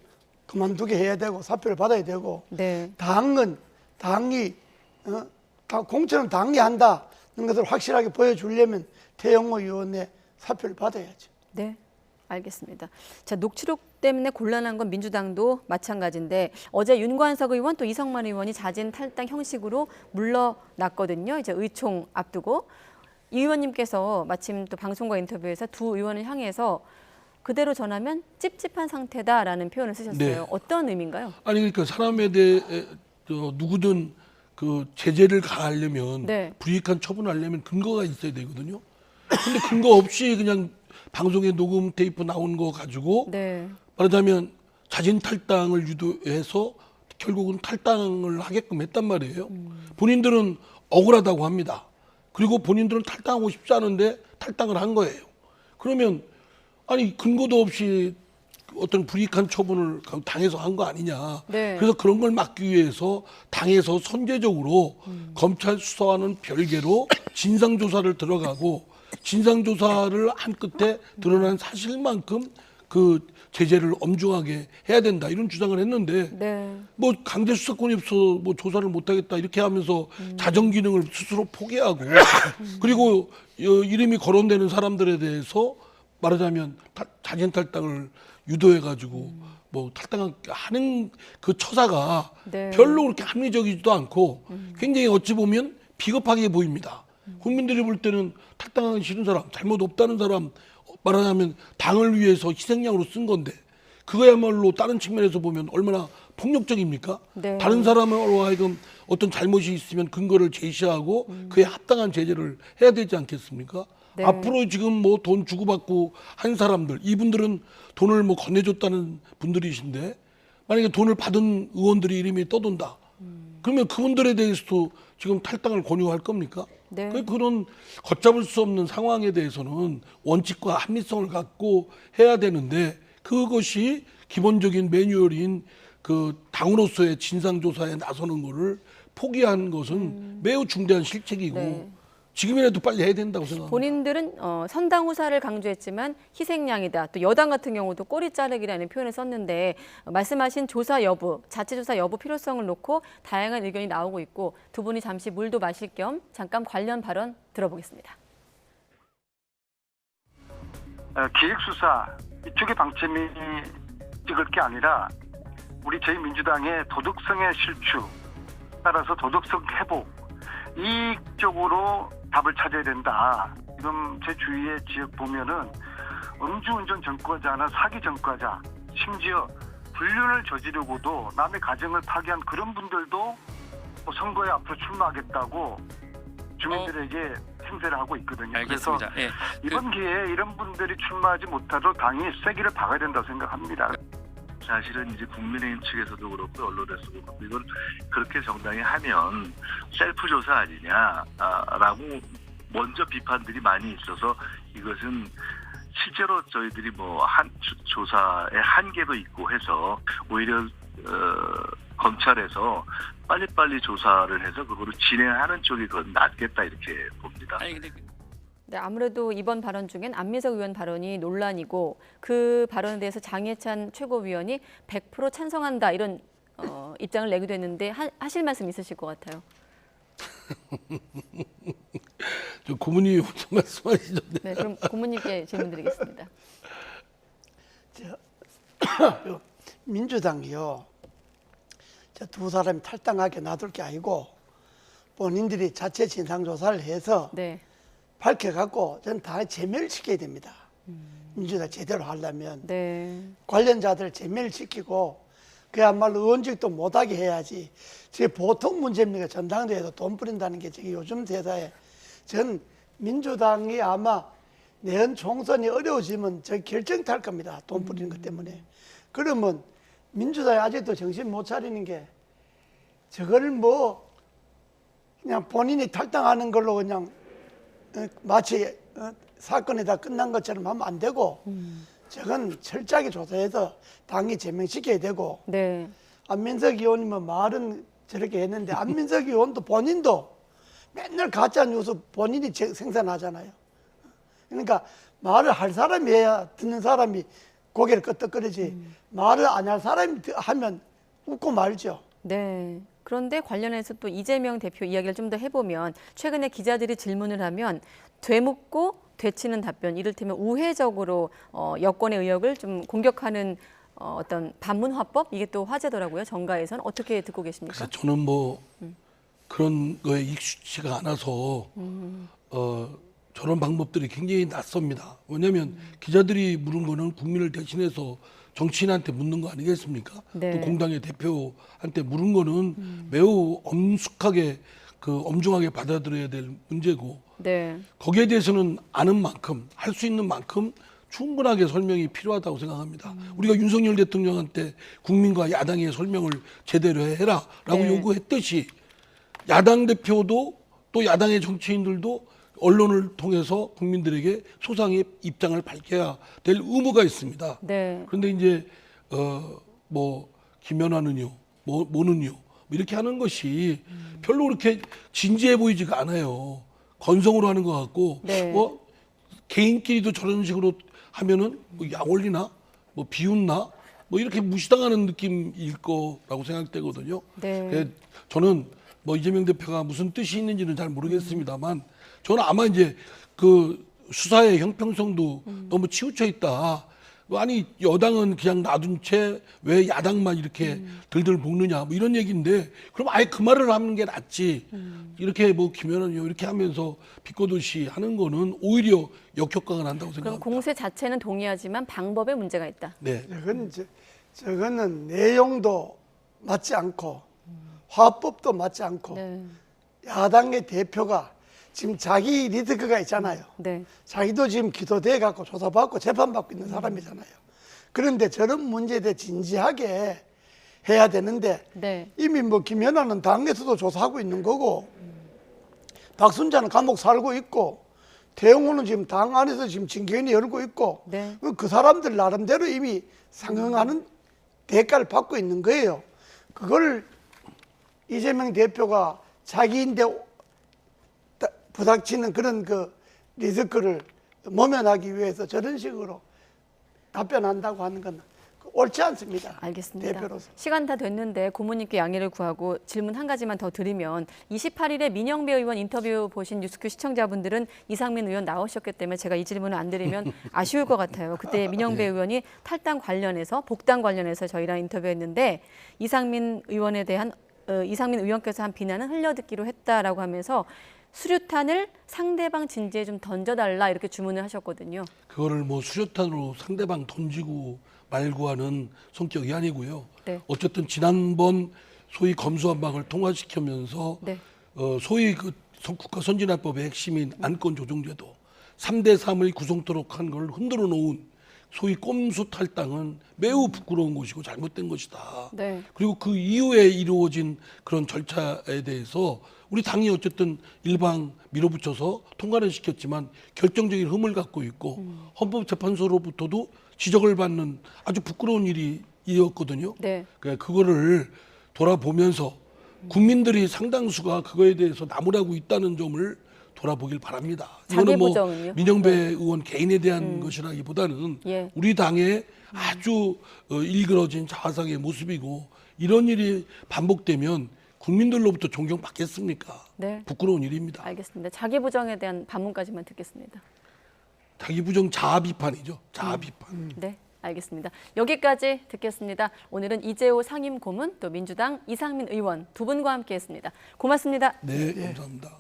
그만두게 해야 되고 사표를 받아야 되고 네. 당이 공천은 당이 한다는 것을 확실하게 보여주려면 태영호 의원의 사표를 받아야죠. 네, 알겠습니다. 자, 녹취록 때문에 곤란한 건 민주당도 마찬가지인데 어제 윤관석 의원 또 이성만 의원이 자진 탈당 형식으로 물러났거든요. 이제 의총 앞두고 이 의원님께서 마침 또 방송과 인터뷰에서 두 의원을 향해서 그대로 전하면 찝찝한 상태다라는 표현을 쓰셨어요. 네. 어떤 의미인가요? 아니 그러니까 사람에 대해 누구든 그 제재를 가하려면 네. 불이익한 처분하려면 근거가 있어야 되거든요. 근데 근거 없이 그냥 방송에 녹음 테이프 나온 거 가지고 네. 말하자면 자진 탈당을 유도해서 결국은 탈당을 하게끔 했단 말이에요. 본인들은 억울하다고 합니다. 그리고 본인들은 탈당하고 싶지 않은데 탈당을 한 거예요. 그러면 아니 근거도 없이 어떤 불이익한 처분을 당해서 한 거 아니냐. 네. 그래서 그런 걸 막기 위해서 당에서 선제적으로 검찰 수사와는 별개로 진상조사를 들어가고 진상조사를 한 끝에 드러난 사실만큼 그 제재를 엄중하게 해야 된다 이런 주장을 했는데 네. 뭐 강제 수사권이 없어 뭐 조사를 못하겠다 이렇게 하면서 자정 기능을 스스로 포기하고 그리고 이름이 거론되는 사람들에 대해서 말하자면 자진 탈당을 유도해가지고 뭐 탈당하는 그 처사가 네. 별로 그렇게 합리적이지도 않고 굉장히 어찌 보면 비겁하게 보입니다. 국민들이 볼 때는 탈당하기 싫은 사람, 잘못 없다는 사람 말하자면 당을 위해서 희생양으로 쓴 건데 그거야말로 다른 측면에서 보면 얼마나 폭력적입니까? 네. 다른 사람으로 하여금 어떤 잘못이 있으면 근거를 제시하고 그에 합당한 제재를 해야 되지 않겠습니까? 네. 앞으로 지금 뭐 돈 주고받고 한 사람들 이분들은 돈을 뭐 건네줬다는 분들이신데 만약에 돈을 받은 의원들이 이름이 떠돈다. 그러면 그분들에 대해서도 지금 탈당을 권유할 겁니까? 네. 그런 걷잡을 수 없는 상황에 대해서는 원칙과 합리성을 갖고 해야 되는데 그것이 기본적인 매뉴얼인 그 당으로서의 진상조사에 나서는 거를 포기한 것은 매우 중대한 실책이고 네. 지금이라도 빨리 해야 된다고 생각합니다. 본인들은 선당 후사를 강조했지만 희생양이다. 또 여당 같은 경우도 꼬리 자르기라는 표현을 썼는데 말씀하신 조사 여부, 자체 조사 여부 필요성을 놓고 다양한 의견이 나오고 있고 두 분이 잠시 물도 마실 겸 잠깐 관련 발언 들어보겠습니다. 기획수사 이쪽의 방침이 찍을 게 아니라 저희 민주당의 도덕성의 실추 따라서 도덕성 회복 이쪽으로 답을 찾아야 된다. 지금 제 주위의 지역 보면은 음주운전 전과자나 사기 전과자, 심지어 불륜을 저지르고도 남의 가정을 파괴한 그런 분들도 선거에 앞으로 출마하겠다고 주민들에게 행세를 하고 있거든요. 알겠습니다. 그래서 예. 이번 기회에 이런 분들이 출마하지 못하도록 당이 쐐기를 박아야 된다고 생각합니다. 사실은 이제 국민의힘 측에서도 그렇고 언론에서도 그렇고 이건 그렇게 정당이 하면 셀프 조사 아니냐라고 먼저 비판들이 많이 있어서 이것은 실제로 저희들이 조사의 한계도 있고 해서 오히려 검찰에서 빨리빨리 조사를 해서 그거를 진행하는 쪽이 그건 낫겠다 이렇게 봅니다. 네, 아무래도 이번 발언 중엔 안민석 의원 발언이 논란이고 그 발언에 대해서 장해찬 최고위원이 100% 찬성한다 이런 입장을 내기도 했는데 하실 말씀 있으실 것 같아요. 저 고문님 혼자 말씀하시죠. 네, 그럼 고문님께 질문 드리겠습니다. 민주당이요. 두 사람이 탈당하게 놔둘 게 아니고 본인들이 자체 진상조사를 해서 네. 밝혀갖고 저는 다 제멸시켜야 됩니다. 민주당 제대로 하려면 네. 관련자들 제멸시키고 그야말로 의원직도 못하게 해야지. 저게 보통 문제입니까? 전당대회에서 돈 뿌린다는 게 저게 요즘 세상에 전 민주당이 아마 내년 총선이 어려워지면 저 결정 탈 겁니다. 돈 뿌리는 것 때문에. 그러면 민주당이 아직도 정신 못 차리는 게 저걸 그냥 본인이 탈당하는 걸로 그냥 마치 사건이 다 끝난 것처럼 하면 안 되고 저건 철저하게 조사해서 당이 제명시켜야 되고 네. 안민석 의원님은 말은 저렇게 했는데 안민석 의원도 본인도 맨날 가짜 뉴스 본인이 생산하잖아요. 그러니까 말을 할 사람이 해야 듣는 사람이 고개를 끄덕거리지 말을 안 할 사람이 하면 웃고 말죠. 네. 그런데 관련해서 또 이재명 대표 이야기를 좀 더 해보면 최근에 기자들이 질문을 하면 되묻고 되치는 답변, 이를테면 우회적으로 여권의 의혹을 좀 공격하는 어떤 반문 화법 이게 또 화제더라고요. 정가에서는 어떻게 듣고 계십니까? 저는 그런 거에 익숙치가 않아서 저런 방법들이 굉장히 낯섭니다. 왜냐하면 기자들이 물은 거는 국민을 대신해서 정치인한테 묻는 거 아니겠습니까? 네. 또 공당의 대표한테 물은 거는 매우 엄숙하게 엄중하게 받아들여야 될 문제고 네. 거기에 대해서는 아는 만큼 할 수 있는 만큼 충분하게 설명이 필요하다고 생각합니다. 우리가 윤석열 대통령한테 국민과 야당의 설명을 제대로 해라라고 네. 요구했듯이 야당 대표도 또 야당의 정치인들도 언론을 통해서 국민들에게 소상의 입장을 밝혀야 될 의무가 있습니다. 네. 그런데 이제 뭐 김연아는요, 뭐는요, 이렇게 하는 것이 별로 그렇게 진지해 보이지가 않아요. 건성으로 하는 것 같고, 네. 뭐 개인끼리도 저런 식으로 하면은 뭐 약올리나, 뭐 비웃나, 뭐 이렇게 무시당하는 느낌일 거라고 생각되거든요. 네. 그래서 저는 뭐 이재명 대표가 무슨 뜻이 있는지는 잘 모르겠습니다만, 저는 아마 이제 그 수사의 형평성도 너무 치우쳐 있다. 아니 여당은 그냥 놔둔 채 왜 야당만 이렇게 들들 볶느냐 뭐 이런 얘기인데, 그럼 아예 그 말을 하는 게 낫지. 이렇게 뭐 김연아요 이렇게 하면서 비꼬듯이 하는 거는 오히려 역효과가 난다고 그럼 생각합니다. 공세 자체는 동의하지만 방법에 문제가 있다. 네. 저거는 내용도 맞지 않고 화법도 맞지 않고 네. 야당의 대표가 지금 자기 리더가 있잖아요. 네. 자기도 지금 기소돼 갖고 조사받고 재판받고 있는 사람이잖아요. 그런데 저런 문제에 대해 진지하게 해야 되는데 네. 이미 뭐 김연아는 당에서도 조사하고 있는 거고 박순자는 감옥 살고 있고 태영호는 지금 당 안에서 지금 징계위원회 열고 있고 네. 그 사람들 나름대로 이미 상응하는 대가를 받고 있는 거예요. 그걸 이재명 대표가 자기인데 부닥치는 그런 그 리스크를 모면하기 위해서 저런 식으로 답변한다고 하는 건 옳지 않습니다. 알겠습니다. 대표로서. 시간 다 됐는데 고모님께 양해를 구하고 질문 한 가지만 더 드리면 28일에 민영배 의원 인터뷰 보신 뉴스큐 시청자분들은 이상민 의원 나오셨기 때문에 제가 이 질문을 안 드리면 아쉬울 것 같아요. 그때 민영배 의원이 탈당 관련해서 복당 관련해서 저희랑 인터뷰했는데 이상민 의원께서 한 비난은 흘려듣기로 했다라고 하면서 수류탄을 상대방 진지에 좀 던져달라 이렇게 주문을 하셨거든요. 그거를 뭐 수류탄으로 상대방 던지고 말고 하는 성격이 아니고요. 네. 어쨌든 지난번 소위 검수완박을 통과시키면서 네. 소위 그 국가선진화법의 핵심인 안건조정제도 3대3의 구성토록 한 걸 흔들어 놓은 소위 꼼수 탈당은 매우 부끄러운 것이고 잘못된 것이다. 네. 그리고 그 이후에 이루어진 그런 절차에 대해서 우리 당이 어쨌든 일방 밀어붙여서 통과를 시켰지만 결정적인 흠을 갖고 있고 헌법재판소로부터도 지적을 받는 아주 부끄러운 일이었거든요. 네. 그거를 돌아보면서 국민들이 상당수가 그거에 대해서 나무라고 있다는 점을 돌아보길 바랍니다. 이거는 뭐 자기부정은요? 민영배 의원 개인에 대한 것이라기보다는 예. 우리 당의 아주 일그러진 자화상의 모습이고, 이런 일이 반복되면 국민들로부터 존경받겠습니까? 네. 부끄러운 일입니다. 알겠습니다. 자기부정에 대한 반문까지만 듣겠습니다. 자기부정 자아 비판이죠. 자아 비판. 네, 알겠습니다. 여기까지 듣겠습니다. 오늘은 이재호 상임고문 또 민주당 이상민 의원 두 분과 함께했습니다. 고맙습니다. 네, 감사합니다.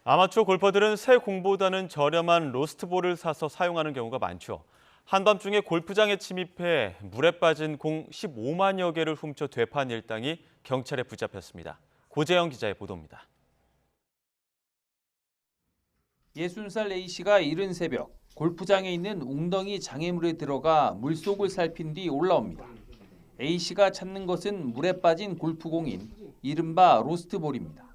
아마추어 골퍼들은 새 공보다는 저렴한 로스트볼을 사서 사용하는 경우가 많죠. 한밤중에 골프장에 침입해 물에 빠진 공 15만여 개를 훔쳐 되판 일당이 경찰에 붙잡혔습니다. 고재영 기자의 보도입니다. 60살 A씨가 이른 새벽 골프장에 있는 웅덩이 장애물에 들어가 물속을 살핀 뒤 올라옵니다. A씨가 찾는 것은 물에 빠진 골프공인 이른바 로스트볼입니다.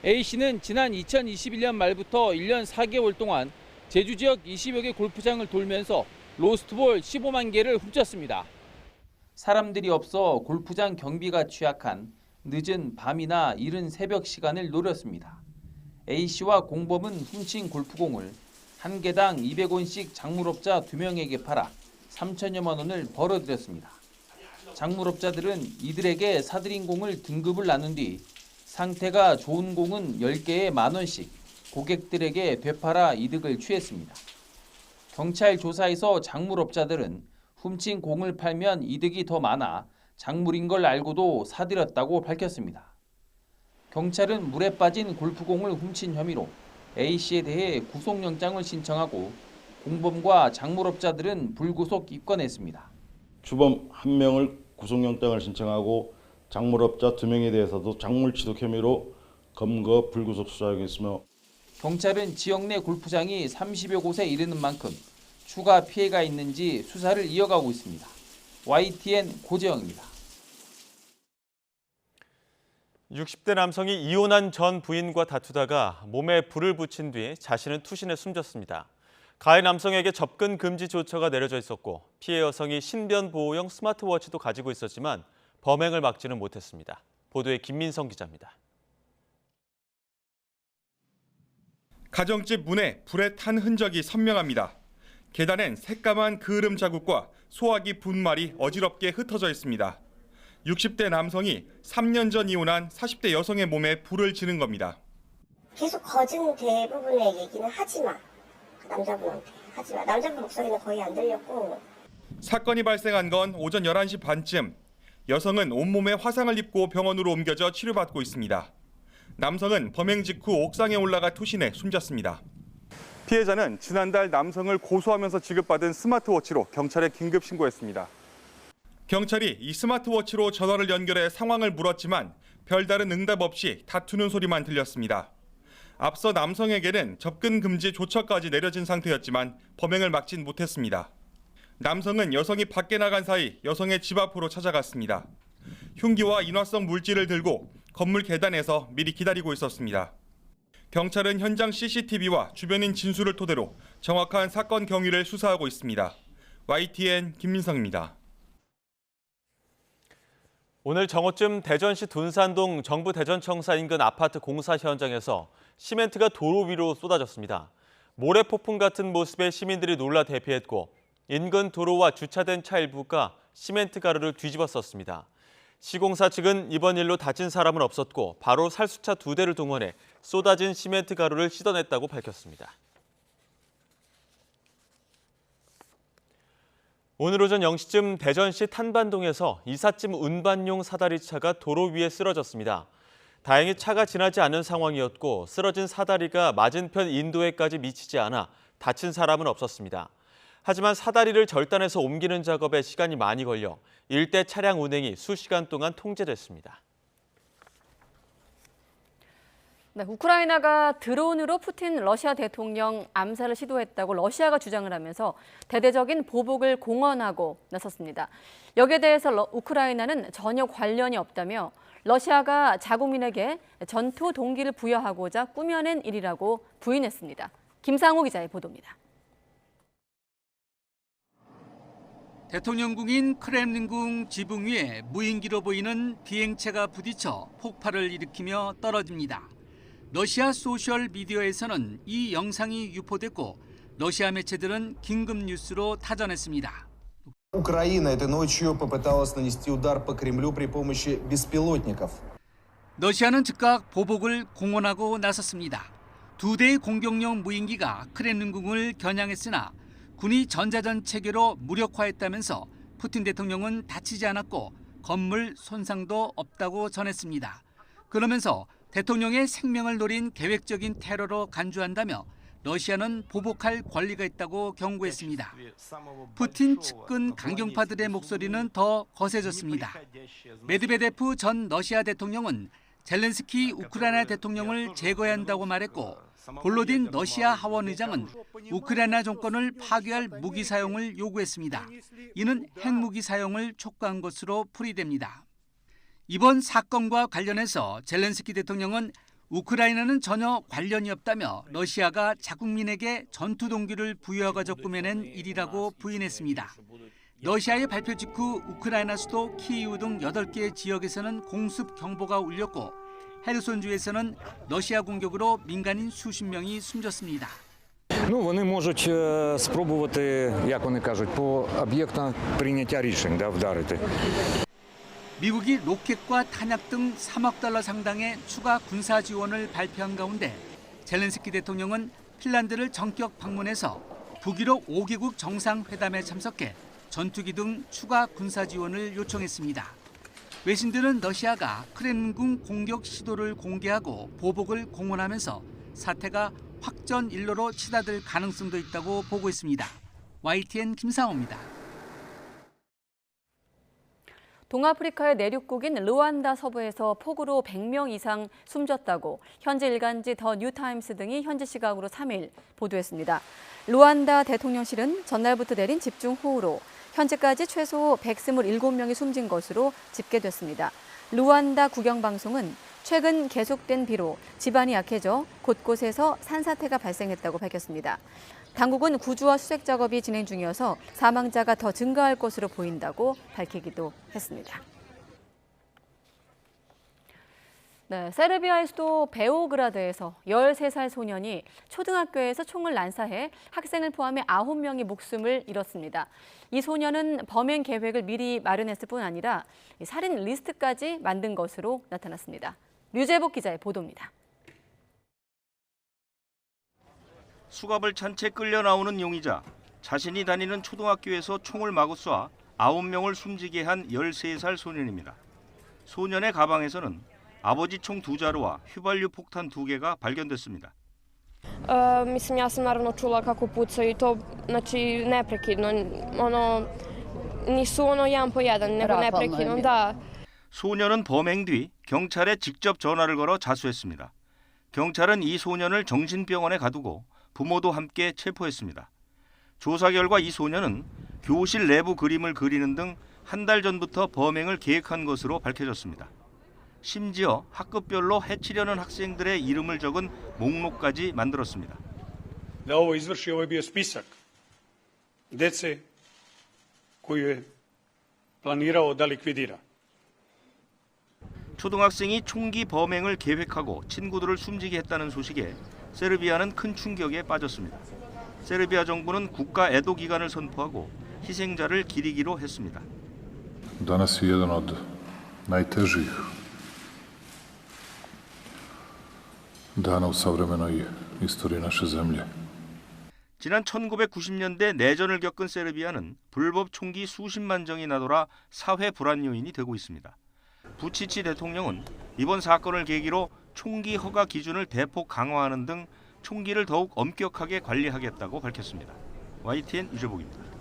A씨는 지난 2021년 말부터 1년 4개월 동안 제주 지역 20여 개 골프장을 돌면서 로스트볼 15만 개를 훔쳤습니다. 사람들이 없어 골프장 경비가 취약한 늦은 밤이나 이른 새벽 시간을 노렸습니다. A씨와 공범은 훔친 골프공을 한 개당 200원씩 작물업자 2명에게 팔아 3천여만 원을 벌어들였습니다. 작물업자들은 이들에게 사들인 공을 등급을 나눈 뒤 상태가 좋은 공은 10개에 10,000원씩 고객들에게 되팔아 이득을 취했습니다. 경찰 조사에서 작물업자들은 훔친 공을 팔면 이득이 더 많아 작물인 걸 알고도 사들였다고 밝혔습니다. 경찰은 물에 빠진 골프공을 훔친 혐의로 A씨에 대해 구속영장을 신청하고 공범과 작물업자들은 불구속 입건했습니다. 주범 1명을 구속영장을 신청하고 작물업자 2명에 대해서도 작물취득 혐의로 검거 불구속 수사하겠으며 경찰은 지역 내 골프장이 30여 곳에 이르는 만큼 추가 피해가 있는지 수사를 이어가고 있습니다. YTN 고재영입니다. 60대 남성이 이혼한 전 부인과 다투다가 몸에 불을 붙인 뒤 자신은 투신해 숨졌습니다. 가해 남성에게 접근 금지 조처가 내려져 있었고 피해 여성이 신변 보호용 스마트워치도 가지고 있었지만 범행을 막지는 못했습니다. 보도에 김민성 기자입니다. 가정집 문에 불에 탄 흔적이 선명합니다. 계단엔 새까만 그을음 자국과 소화기 분말이 어지럽게 흩어져 있습니다. 60대 남성이 3년 전 이혼한 40대 여성의 몸에 불을 지른 겁니다. 계속 거진 대부분의 얘기는 하지 마. 남자분한테 하지 마. 남자분 목소리는 거의 안 들렸고. 사건이 발생한 건 오전 11시 반쯤. 여성은 온몸에 화상을 입고 병원으로 옮겨져 치료받고 있습니다. 남성은 범행 직후 옥상에 올라가 투신해 숨졌습니다. 피해자는 지난달 남성을 고소하면서 지급받은 스마트워치로 경찰에 긴급 신고했습니다. 경찰이 이 스마트워치로 전화를 연결해 상황을 물었지만 별다른 응답 없이 다투는 소리만 들렸습니다. 앞서 남성에게는 접근 금지 조처까지 내려진 상태였지만 범행을 막진 못했습니다. 남성은 여성이 밖에 나간 사이 여성의 집 앞으로 찾아갔습니다. 흉기와 인화성 물질을 들고 건물 계단에서 미리 기다리고 있었습니다. 경찰은 현장 CCTV와 주변인 진술을 토대로 정확한 사건 경위를 수사하고 있습니다. YTN 김민성입니다. 오늘 정오쯤 대전시 둔산동 정부 대전청사 인근 아파트 공사 현장에서 시멘트가 도로 위로 쏟아졌습니다. 모래폭풍 같은 모습에 시민들이 놀라 대피했고 인근 도로와 주차된 차 일부가 시멘트 가루를 뒤집었었습니다. 시공사 측은 이번 일로 다친 사람은 없었고 바로 살수차 2대를 동원해 쏟아진 시멘트 가루를 씻어냈다고 밝혔습니다. 오늘 오전 0시쯤 대전시 탄반동에서 이삿짐 운반용 사다리차가 도로 위에 쓰러졌습니다. 다행히 차가 지나지 않은 상황이었고 쓰러진 사다리가 맞은편 인도에까지 미치지 않아 다친 사람은 없었습니다. 하지만 사다리를 절단해서 옮기는 작업에 시간이 많이 걸려 일대 차량 운행이 수시간 동안 통제됐습니다. 네, 우크라이나가 드론으로 푸틴 러시아 대통령 암살을 시도했다고 러시아가 주장을 하면서 대대적인 보복을 공언하고 나섰습니다. 여기에 대해서 우크라이나는 전혀 관련이 없다며 러시아가 자국민에게 전투 동기를 부여하고자 꾸며낸 일이라고 부인했습니다. 김상호 기자의 보도입니다. 대통령궁인 크렘린궁 지붕 위에 무인기로 보이는 비행체가 부딪혀 폭발을 일으키며 떨어집니다. 러시아 소셜 미디어에서는 이 영상이 유포됐고 러시아 매체들은 긴급 뉴스로 타전했습니다. Украина этой ночью попыталась нанести удар по Кремлю при помощи беспилотников. 러시아는 즉각 보복을 공언하고 나섰습니다. 2대의 공격용 무인기가 크렘린궁을 겨냥했으나 군이 전자전 체계로 무력화했다면서 푸틴 대통령은 다치지 않았고 건물 손상도 없다고 전했습니다. 그러면서 대통령의 생명을 노린 계획적인 테러로 간주한다며 러시아는 보복할 권리가 있다고 경고했습니다. 푸틴 측근 강경파들의 목소리는 더 거세졌습니다. 메드베데프 전 러시아 대통령은 젤렌스키 우크라이나 대통령을 제거해야 한다고 말했고 볼로딘 러시아 하원 의장은 우크라이나 정권을 파괴할 무기 사용을 요구했습니다. 이는 핵무기 사용을 촉구한 것으로 풀이됩니다. 이번 사건과 관련해서 젤렌스키 대통령은 우크라이나는 전혀 관련이 없다며 러시아가 자국민에게 전투 동기를 부여하고자 꾸며낸 일이라고 부인했습니다. 러시아의 발표 직후 우크라이나 수도 키이우 등 8개 지역에서는 공습 경보가 울렸고 헤르손주에서는 러시아 공격으로 민간인 수십 명이 숨졌습니다. Вони можуть спробувати, як вони кажуть, по об'єктах прийняття рішень, вдарити. 미국이 로켓과 탄약 등 3억 달러 상당의 추가 군사 지원을 발표한 가운데 젤렌스키 대통령은 핀란드를 전격 방문해서 북유럽 5개국 정상회담에 참석해 전투기 등 추가 군사 지원을 요청했습니다. 외신들은 러시아가 크렘린궁 공격 시도를 공개하고 보복을 공언하면서 사태가 확전 일로로 치닫을 가능성도 있다고 보고 있습니다. YTN 김상호입니다. 동아프리카의 내륙국인 르완다 서부에서 폭우로 100명 이상 숨졌다고 현지 일간지 더 뉴타임스 등이 현지 시각으로 3일 보도했습니다. 르완다 대통령실은 전날부터 내린 집중호우로 현재까지 최소 127명이 숨진 것으로 집계됐습니다. 르완다 국영방송은 최근 계속된 비로 지반이 약해져 곳곳에서 산사태가 발생했다고 밝혔습니다. 당국은 구조와 수색 작업이 진행 중이어서 사망자가 더 증가할 것으로 보인다고 밝히기도 했습니다. 네, 세르비아의 수도 베오그라드에서 13살 소년이 초등학교에서 총을 난사해 학생을 포함해 9명이 목숨을 잃었습니다. 이 소년은 범행 계획을 미리 마련했을 뿐 아니라 살인 리스트까지 만든 것으로 나타났습니다. 류재복 기자의 보도입니다. 수갑을 찬 채 끌려 나오는 용의자. 자신이 다니는 초등학교에서 총을 마구 쏴 9명을 숨지게 한 13살 소년입니다. 소년의 가방에서는 아버지 총 2자루와 휘발유 폭탄 2개가 발견됐습니다. Mislim, ja sam naravno čula kako pucaju i to, znači, neprekidno. Nisu jedan po jedan, nego neprekidno, da. 소년은 범행 뒤 경찰에 직접 전화를 걸어 자수했습니다. 경찰은 이 소년을 정신병원에 가두고 부모도 함께 체포했습니다. 조사 결과 이 소년은 교실 내부 그림을 그리는 등 한 달 전부터 범행을 계획한 것으로 밝혀졌습니다. 심지어 학급별로 해치려는 학생들의 이름을 적은 목록까지 만들었습니다. Da ovo izvrši, ovo je bio spisak dece koju je planirao da likvidira. 초등학생이 총기 범행을 계획하고 친구들을 숨지게 했다는 소식에 세르비아는 큰 충격에 빠졌습니다. 세르비아 정부는 국가 애도 기간을 선포하고 희생자를 기리기로 했습니다. Danas je jedan od najtežih dana u savremenoj istoriji naše zemlje. 지난 1990년대 내전을 겪은 세르비아는 불법 총기 수십만 정이 나돌아 사회 불안 요인이 되고 있습니다. 부치치 대통령은 이번 사건을 계기로 총기 허가 기준을 대폭 강화하는 등 총기를 더욱 엄격하게 관리하겠다고 밝혔습니다. YTN 유재복입니다.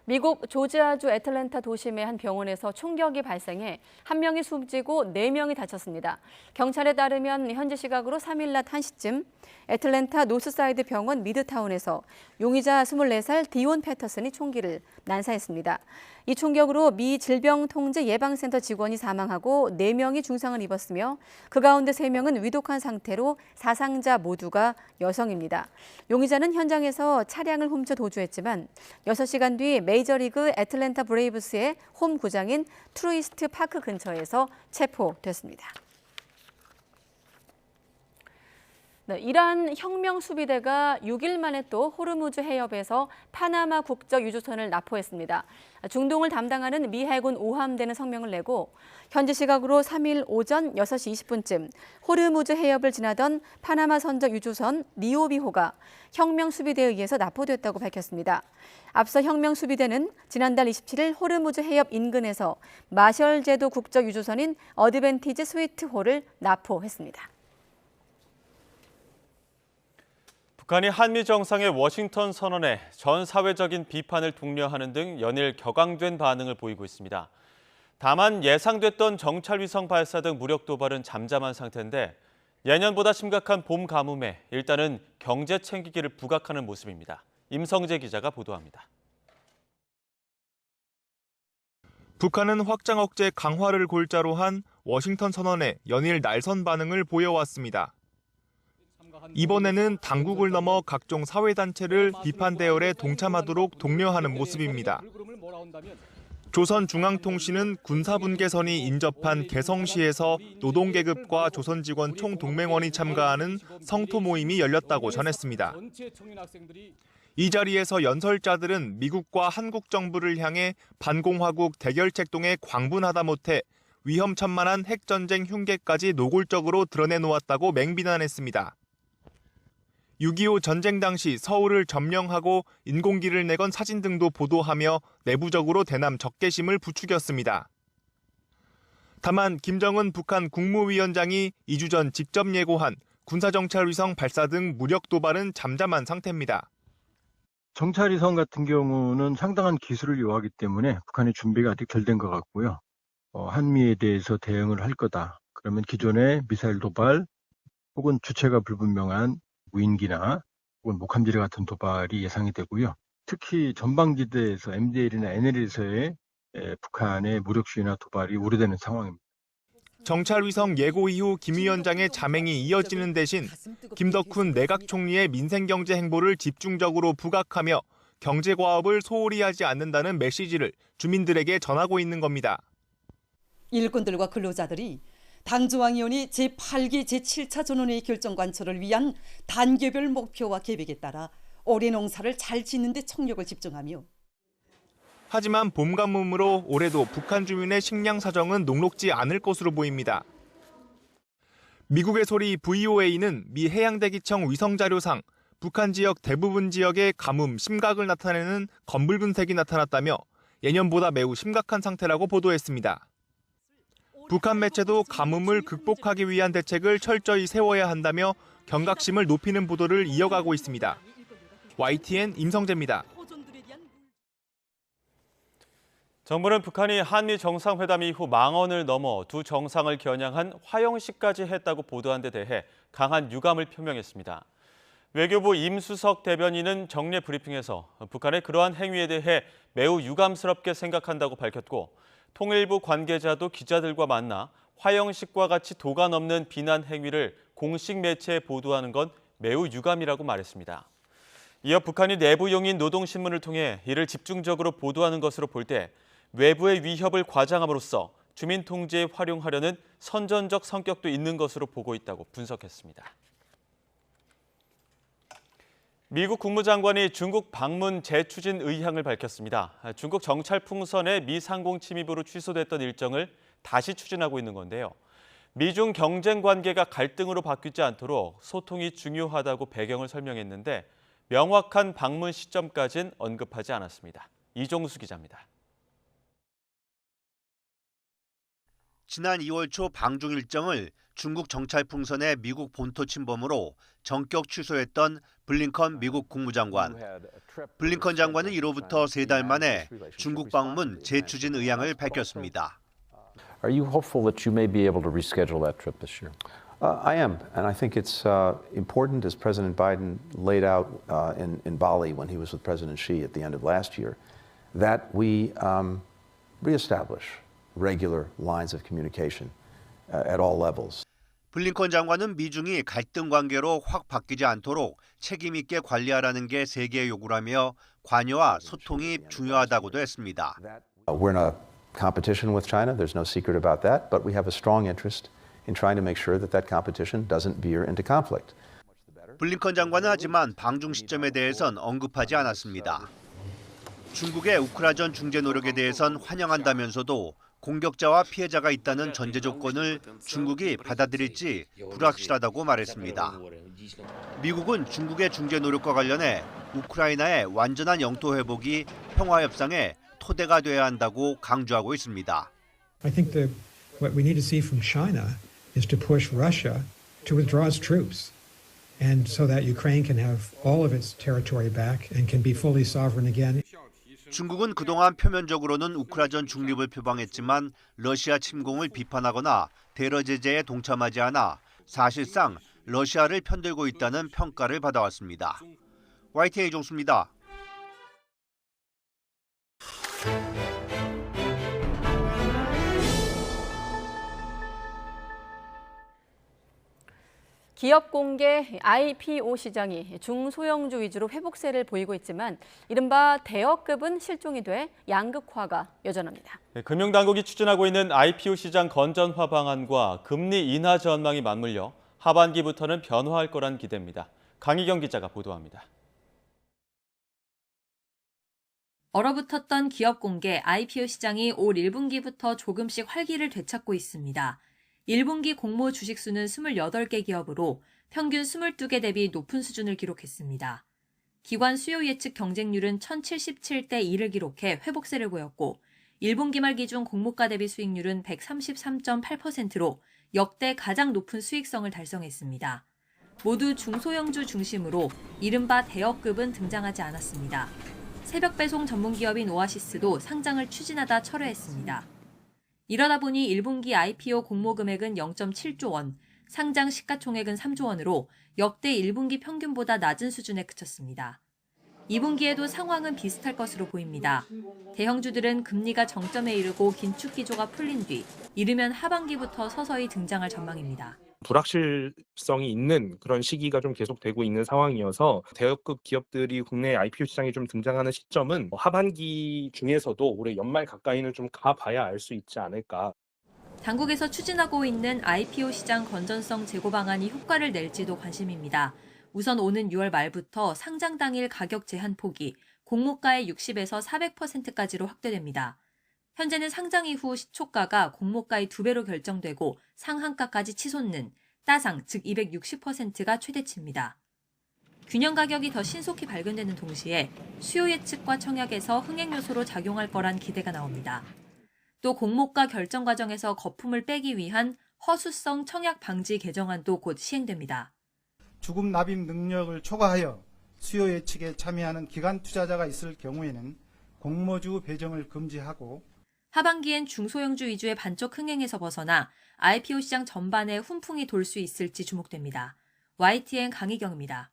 미국 조지아주 애틀랜타 도심의 한 병원에서 총격이 발생해 1명이 숨지고 4명이 다쳤습니다. 경찰에 따르면 현지 시각으로 3일 낮 1시쯤 애틀랜타 노스사이드 병원 미드타운에서 용의자 24살 디온 패터슨이 총기를 난사했습니다. 이 총격으로 미 질병통제예방센터 직원이 사망하고 4명이 중상을 입었으며 그 가운데 3명은 위독한 상태로 사상자 모두가 여성입니다. 용의자는 현장에서 차량을 훔쳐 도주했지만 6시간 뒤 메이저리그 애틀랜타 브레이브스의 홈 구장인 트루이스트 파크 근처에서 체포됐습니다. 네, 이란 혁명수비대가 6일 만에 또 호르무즈 해협에서 파나마 국적 유조선을 납포했습니다. 중동을 담당하는 미 해군 5함대는 성명을 내고 현지 시각으로 3일 오전 6시 20분쯤 호르무즈 해협을 지나던 파나마 선적 유조선 니오비호가 혁명수비대에 의해서 납포됐다고 밝혔습니다. 앞서 혁명수비대는 지난달 27일 호르무즈 해협 인근에서 마셜 제도 국적 유조선인 어드밴티지 스위트호를 납포했습니다. 북한이 한미 정상의 워싱턴 선언에 전 사회적인 비판을 독려하는 등 연일 격앙된 반응을 보이고 있습니다. 다만 예상됐던 정찰 위성 발사 등 무력 도발은 잠잠한 상태인데 예년보다 심각한 봄 가뭄에 일단은 경제 챙기기를 부각하는 모습입니다. 임성재 기자가 보도합니다. 북한은 확장 억제 강화를 골자로 한 워싱턴 선언에 연일 날선 반응을 보여왔습니다. 이번에는 당국을 넘어 각종 사회단체를 비판 대열에 동참하도록 독려하는 모습입니다. 조선중앙통신은 군사분계선이 인접한 개성시에서 노동계급과 조선직원 총동맹원이 참가하는 성토 모임이 열렸다고 전했습니다. 이 자리에서 연설자들은 미국과 한국 정부를 향해 반공화국 대결책동에 광분하다 못해 위험천만한 핵전쟁 흉계까지 노골적으로 드러내놓았다고 맹비난했습니다. 6.25 전쟁 당시 서울을 점령하고 인공기를 내건 사진 등도 보도하며 내부적으로 대남 적개심을 부추겼습니다. 다만 김정은 북한 국무위원장이 2주 전 직접 예고한 군사정찰위성 발사 등 무력 도발은 잠잠한 상태입니다. 정찰위성 같은 경우는 상당한 기술을 요하기 때문에 북한의 준비가 아직 덜 된 것 같고요. 한미에 대해서 대응을 할 거다. 그러면 기존의 미사일 도발 혹은 주체가 불분명한 무인기나 혹은 목함지뢰 같은 도발이 예상이 되고요. 특히 전방지대에서 MDL이나 NLL에서의 북한의 무력 시위나 도발이 우려되는 상황입니다. 정찰위성 예고 이후 김 위원장의 자맹이 이어지는 대신 김덕훈 내각 총리의 민생경제 행보를 집중적으로 부각하며 경제과업을 소홀히 하지 않는다는 메시지를 주민들에게 전하고 있는 겁니다. 일꾼들과 근로자들이 당중앙위원회 제8기 제7차 전원회의 결정 관철을 위한 단계별 목표와 계획에 따라 올해 농사를 잘 짓는 데 총력을 집중하며 하지만 봄 가뭄으로 올해도 북한 주민의 식량 사정은 녹록지 않을 것으로 보입니다. 미국의 소리 VOA는 미 해양대기청 위성자료상 북한 지역 대부분 지역에 가뭄 심각을 나타내는 검붉은색이 나타났다며 예년보다 매우 심각한 상태라고 보도했습니다. 북한 매체도 가뭄을 극복하기 위한 대책을 철저히 세워야 한다며 경각심을 높이는 보도를 이어가고 있습니다. YTN 임성재입니다. 정부는 북한이 한미 정상회담 이후 망언을 넘어 두 정상을 겨냥한 화형식까지 했다고 보도한 데 대해 강한 유감을 표명했습니다. 외교부 임수석 대변인은 정례 브리핑에서 북한의 그러한 행위에 대해 매우 유감스럽게 생각한다고 밝혔고 통일부 관계자도 기자들과 만나 화형식과 같이 도가 넘는 비난 행위를 공식 매체에 보도하는 건 매우 유감이라고 말했습니다. 이어 북한이 내부용인 노동신문을 통해 이를 집중적으로 보도하는 것으로 볼 때 외부의 위협을 과장함으로써 주민 통제에 활용하려는 선전적 성격도 있는 것으로 보고 있다고 분석했습니다. 미국 국무장관이 중국 방문 재추진 의향을 밝혔습니다. 중국 정찰 풍선의 미 상공 침입으로 취소됐던 일정을 다시 추진하고 있는 건데요. 미중 경쟁 관계가 갈등으로 바뀌지 않도록 소통이 중요하다고 배경을 설명했는데 명확한 방문 시점까지는 언급하지 않았습니다. 이종수 기자입니다. 지난 2월 초 방중 일정을 중국 정찰 풍선의 미국 본토 침범으로 전격 취소했던 블링컨 미국 국무장관. 블링컨 장관은 이로부터 3달 만에 중국 방문 재추진 의향을 밝혔습니다. Are you hopeful that you may be able to reschedule that trip this year? I am, and I think it's important, as President Biden laid out in Bali when he was with President Xi at the end of last year, that we reestablish regular lines of communication at all levels. 블링컨 장관은 미중이 갈등 관계로 확 바뀌지 않도록 책임 있게 관리하라는 게 세계의 요구라며 관여와 소통이 중요하다고도 했습니다. We're in a competition with China. There's no secret about that, but we have a strong interest in trying to make sure that that competition doesn't veer into conflict. 블링컨 장관은 하지만 방중 시점에 대해선 언급하지 않았습니다. 중국의 우크라이나 중재 노력에 대해선 환영한다면서도 공격자와 피해자가 있다는 전제 조건을 중국이 받아들일지 불확실하다고 말했습니다. 미국은 중국의 중재 노력과 관련해 우크라이나의 완전한 영토 회복이 평화 협상의 토대가 돼야 한다고 강조하고 있습니다. I think that what we need to see from China is to push Russia to withdraw its troops, and so that Ukraine can have all of its territory back and can be fully sovereign again. 중국은 그동안 표면적으로는 우크라이나 중립을 표방했지만 러시아 침공을 비판하거나 대러 제재에 동참하지 않아 사실상 러시아를 편들고 있다는 평가를 받아왔습니다. YTN 이종수입니다. 기업 공개 IPO 시장이 중소형주 위주로 회복세를 보이고 있지만 이른바 대여급은 실종이 돼 양극화가 여전합니다. 금융당국이 추진하고 있는 IPO 시장 건전화 방안과 금리 인하 전망이 맞물려 하반기부터는 변화할 거란 기대입니다. 강희경 기자가 보도합니다. 얼어붙었던 기업 공개 IPO 시장이 올 1분기부터 조금씩 활기를 되찾고 있습니다. 1분기 공모 주식수는 28개 기업으로 평균 22개 대비 높은 수준을 기록했습니다. 기관 수요 예측 경쟁률은 1077대 2를 기록해 회복세를 보였고 1분기 말 기준 공모가 대비 수익률은 133.8%로 역대 가장 높은 수익성을 달성했습니다. 모두 중소형주 중심으로 이른바 대여급은 등장하지 않았습니다. 새벽 배송 전문기업인 오아시스도 상장을 추진하다 철회했습니다. 이러다 보니 1분기 IPO 공모 금액은 0.7조 원, 상장 시가총액은 3조 원으로 역대 1분기 평균보다 낮은 수준에 그쳤습니다. 2분기에도 상황은 비슷할 것으로 보입니다. 대형주들은 금리가 정점에 이르고 긴축 기조가 풀린 뒤 이르면 하반기부터 서서히 등장할 전망입니다. 불확실성이 있는 그런 시기가 좀 계속되고 있는 상황이어서 대여급 기업들이 국내 IPO 시장에 좀 등장하는 시점은 하반기 중에서도 올해 연말 가까이는 좀 가봐야 알 수 있지 않을까. 당국에서 추진하고 있는 IPO 시장 건전성 제고 방안이 효과를 낼지도 관심입니다. 우선 오는 6월 말부터 상장 당일 가격 제한 폭이 공모가의 60에서 400%까지로 확대됩니다. 현재는 상장 이후 시초가가 공모가의 2배로 결정되고 상한가까지 치솟는 따상, 즉 260%가 최대치입니다. 균형 가격이 더 신속히 발견되는 동시에 수요 예측과 청약에서 흥행 요소로 작용할 거란 기대가 나옵니다. 또 공모가 결정 과정에서 거품을 빼기 위한 허수성 청약 방지 개정안도 곧 시행됩니다. 주금 납입 능력을 초과하여 수요 예측에 참여하는 기관 투자자가 있을 경우에는 공모주 배정을 금지하고 하반기엔 중소형주 위주의 반쪽 흥행에서 벗어나 IPO 시장 전반에 훈풍이 돌 수 있을지 주목됩니다. YTN 강희경입니다.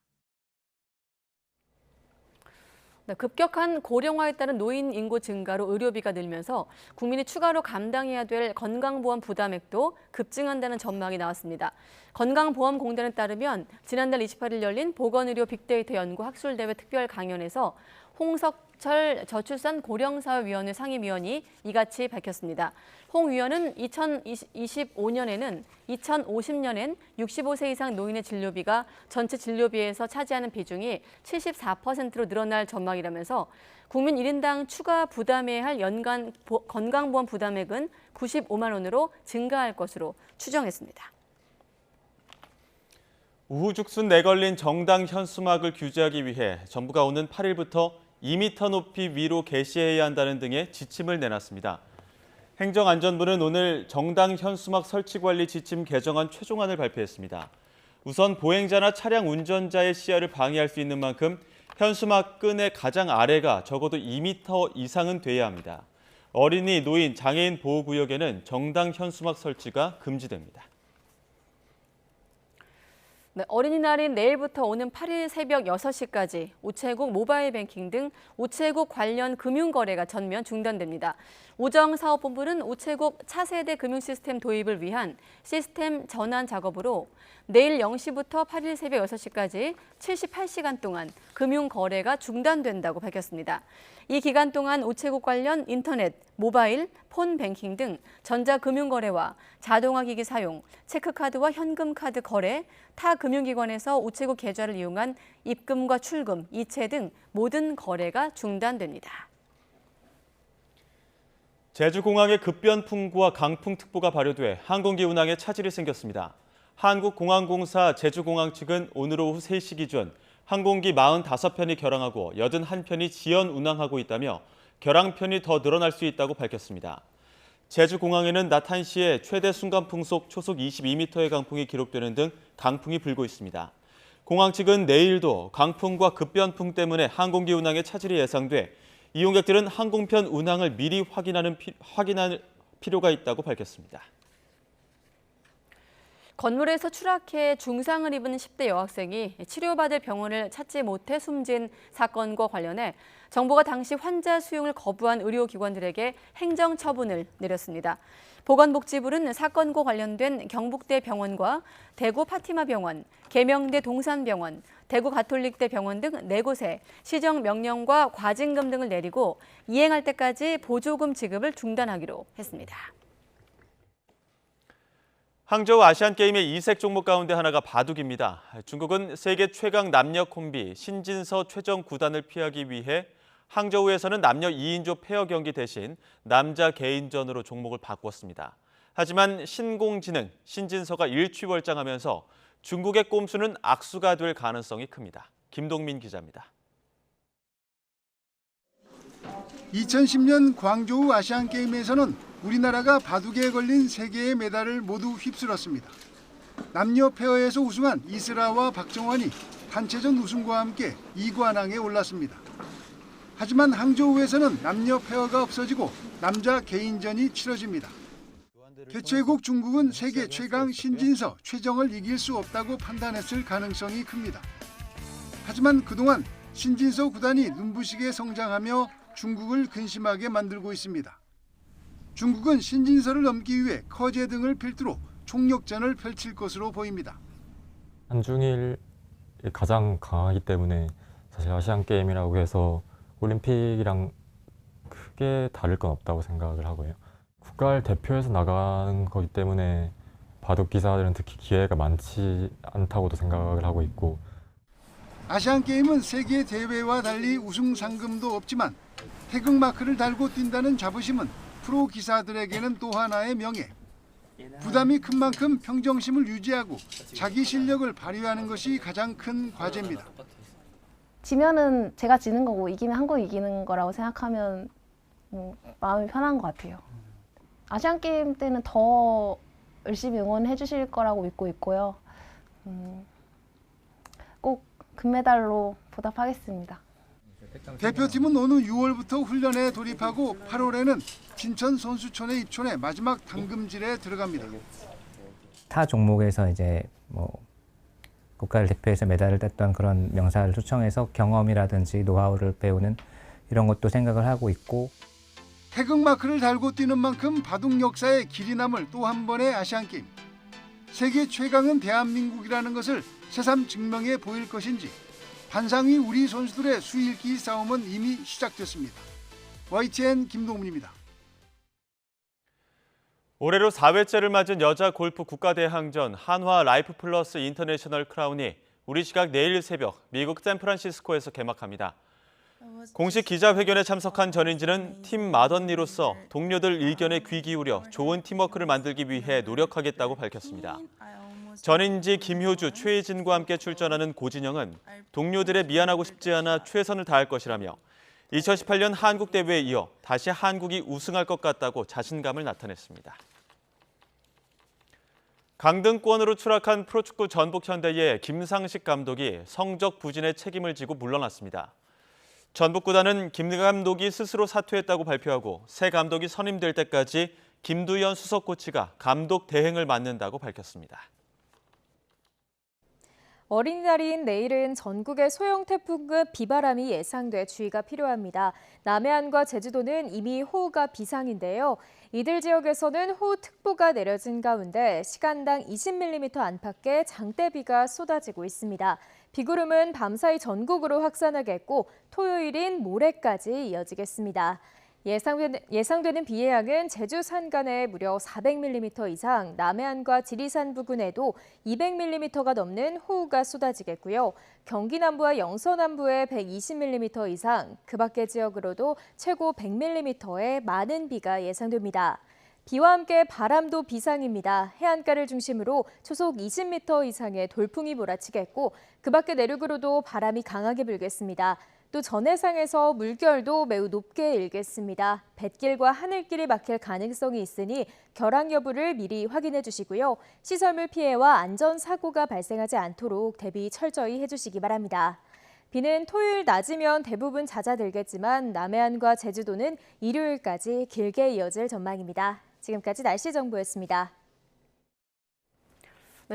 급격한 고령화에 따른 노인 인구 증가로 의료비가 늘면서 국민이 추가로 감당해야 될 건강보험 부담액도 급증한다는 전망이 나왔습니다. 건강보험공단에 따르면 지난달 28일 열린 보건의료 빅데이터 연구 학술대회 특별 강연에서 홍석철 저출산 고령사회위원회 상임위원이 이같이 밝혔습니다. 홍 위원은 2025년에는 2050년엔 65세 이상 노인의 진료비가 전체 진료비에서 차지하는 비중이 74%로 늘어날 전망이라면서 국민 1인당 추가 부담해야 할 연간 건강보험 부담액은 95만 원으로 증가할 것으로 추정했습니다. 우후죽순 내걸린 정당 현수막을 규제하기 위해 정부가 오는 8일부터 2m 높이 위로 게시해야 한다는 등의 지침을 내놨습니다. 행정안전부는 오늘 정당 현수막 설치 관리 지침 개정안 최종안을 발표했습니다. 우선 보행자나 차량 운전자의 시야를 방해할 수 있는 만큼 현수막 끈의 가장 아래가 적어도 2m 이상은 돼야 합니다. 어린이, 노인, 장애인 보호구역에는 정당 현수막 설치가 금지됩니다. 네, 어린이날인 내일부터 오는 8일 새벽 6시까지 우체국 모바일 뱅킹 등 우체국 관련 금융거래가 전면 중단됩니다. 우정사업본부는 우체국 차세대 금융시스템 도입을 위한 시스템 전환 작업으로 내일 0시부터 8일 새벽 6시까지 78시간 동안 금융거래가 중단된다고 밝혔습니다. 이 기간 동안 우체국 관련 인터넷, 모바일, 폰 뱅킹 등 전자금융거래와 자동화기기 사용, 체크카드와 현금카드 거래, 타 금융기관에서 우체국 계좌를 이용한 입금과 출금, 이체 등 모든 거래가 중단됩니다. 제주공항에 급변풍구와 강풍특보가 발효돼 항공기 운항에 차질이 생겼습니다. 한국공항공사 제주공항 측은 오늘 오후 3시 기준 항공기 45편이 결항하고 81편이 지연 운항하고 있다며 결항편이 더 늘어날 수 있다고 밝혔습니다. 제주공항에는 낮 1시에 최대 순간풍속 초속 22m의 강풍이 기록되는 등 강풍이 불고 있습니다. 공항 측은 내일도 강풍과 급변풍 때문에 항공기 운항에 차질이 예상돼 이용객들은 항공편 운항을 미리 확인할 필요가 있다고 밝혔습니다. 건물에서 추락해 중상을 입은 10대 여학생이 치료받을 병원을 찾지 못해 숨진 사건과 관련해 정부가 당시 환자 수용을 거부한 의료기관들에게 행정처분을 내렸습니다. 보건복지부는 사건과 관련된 경북대 병원과 대구 파티마 병원, 계명대 동산병원, 대구 가톨릭대 병원 등 4곳에 시정명령과 과징금 등을 내리고 이행할 때까지 보조금 지급을 중단하기로 했습니다. 항저우 아시안게임의 이색 종목 가운데 하나가 바둑입니다. 중국은 세계 최강 남녀 콤비 신진서 최정 9단을 피하기 위해 항저우에서는 남녀 2인조 페어 경기 대신 남자 개인전으로 종목을 바꿨습니다. 하지만 신공지능, 신진서가 일취월장하면서 중국의 꼼수는 악수가 될 가능성이 큽니다. 김동민 기자입니다. 2010년 광저우 아시안게임에서는 우리나라가 바둑에 걸린 3개의 메달을 모두 휩쓸었습니다. 남녀 페어에서 우승한 이슬아와 박정환이 단체전 우승과 함께 2관왕에 올랐습니다. 하지만 항저우에서는 남녀 페어가 없어지고 남자 개인전이 치러집니다. 개최국 중국은 세계 최강 신진서 최정을 이길 수 없다고 판단했을 가능성이 큽니다. 하지만 그동안 신진서 구단이 눈부시게 성장하며 중국을 근심하게 만들고 있습니다. 중국은 신진서를 넘기 위해 커제 등을 필두로 총력전을 펼칠 것으로 보입니다. 한중일이 가장 강하기 때문에 사실 아시안게임이라고 해서 올림픽이랑 크게 다를 건 없다고 생각을 하고요. 국가를 대표해서 나가는 거기 때문에 바둑 기사들은 특히 기회가 많지 않다고도 생각을 하고 있고, 아시안게임은 세계 대회와 달리 우승 상금도 없지만 태극마크를 달고 뛴다는 자부심은 프로 기사들에게는 또 하나의 명예. 부담이 큰 만큼 평정심을 유지하고 자기 실력을 발휘하는 것이 가장 큰 과제입니다. 지면은 제가 지는 거고 이기면 한국이 이기는 거라고 생각하면 마음이 편한 것 같아요. 아시안게임 때는 더 열심히 응원해 주실 거라고 믿고 있고요. 꼭 금메달로 보답하겠습니다. 대표팀은 오는 6월부터 훈련에 돌입하고 8월에는 진천 선수촌에 입촌해 마지막 당금질에 들어갑니다. 타 종목에서 이제 국가를 대표해서 메달을 땄던 그런 명사를 초청해서 경험이라든지 노하우를 배우는 이런 것도 생각을 하고 있고, 태극마크를 달고 뛰는 만큼 바둑 역사에 길이 남을 또 한 번의 아시안게임. 세계 최강은 대한민국이라는 것을 새삼 증명해 보일 것인지 반상위 우리 선수들의 수일기 싸움은 이미 시작됐습니다. YTN 김동문입니다. 올해로 4회째를 맞은 여자 골프 국가대항전 한화 라이프 플러스 인터내셔널 크라운이 우리 시각 내일 새벽 미국 샌프란시스코에서 개막합니다. 공식 기자회견에 참석한 전인지는 팀 맏언니로서 동료들 의견에 귀 기울여 좋은 팀워크를 만들기 위해 노력하겠다고 밝혔습니다. 전인지, 김효주, 최혜진과 함께 출전하는 고진영은 동료들의 미안하고 싶지 않아 최선을 다할 것이라며 2018년 한국 대회에 이어 다시 한국이 우승할 것 같다고 자신감을 나타냈습니다. 강등권으로 추락한 프로축구 전북현대의 김상식 감독이 성적 부진의 책임을 지고 물러났습니다. 전북구단은 김 감독이 스스로 사퇴했다고 발표하고 새 감독이 선임될 때까지 김두현 수석 코치가 감독 대행을 맡는다고 밝혔습니다. 어린이날인 내일은 전국에 소형 태풍급 비바람이 예상돼 주의가 필요합니다. 남해안과 제주도는 이미 호우가 비상인데요. 이들 지역에서는 호우특보가 내려진 가운데 시간당 20mm 안팎의 장대비가 쏟아지고 있습니다. 비구름은 밤사이 전국으로 확산하겠고 토요일인 모레까지 이어지겠습니다. 예상되는 비의 양은 제주 산간에 무려 400mm 이상, 남해안과 지리산 부근에도 200mm가 넘는 호우가 쏟아지겠고요. 경기 남부와 영서 남부에 120mm 이상, 그 밖의 지역으로도 최고 100mm의 많은 비가 예상됩니다. 비와 함께 바람도 비상입니다. 해안가를 중심으로 초속 20m 이상의 돌풍이 몰아치겠고 그 밖의 내륙으로도 바람이 강하게 불겠습니다. 또 전해상에서 물결도 매우 높게 일겠습니다. 뱃길과 하늘길이 막힐 가능성이 있으니 결항 여부를 미리 확인해 주시고요. 시설물 피해와 안전사고가 발생하지 않도록 대비 철저히 해주시기 바랍니다. 비는 토요일 낮이면 대부분 잦아들겠지만 남해안과 제주도는 일요일까지 길게 이어질 전망입니다. 지금까지 날씨 정보였습니다.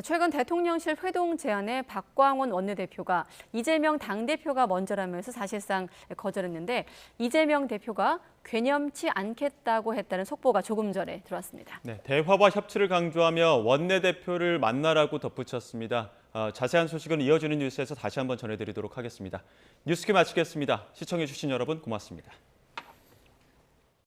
최근 대통령실 회동 제안에 박광원 원내대표가 이재명 당대표가 먼저라면서 사실상 거절했는데 이재명 대표가 괴념치 않겠다고 했다는 속보가 조금 전에 들어왔습니다. 네, 대화와 협치를 강조하며 원내대표를 만나라고 덧붙였습니다. 자세한 소식은 이어지는 뉴스에서 다시 한번 전해드리도록 하겠습니다. 뉴스큐 마치겠습니다. 시청해주신 여러분 고맙습니다.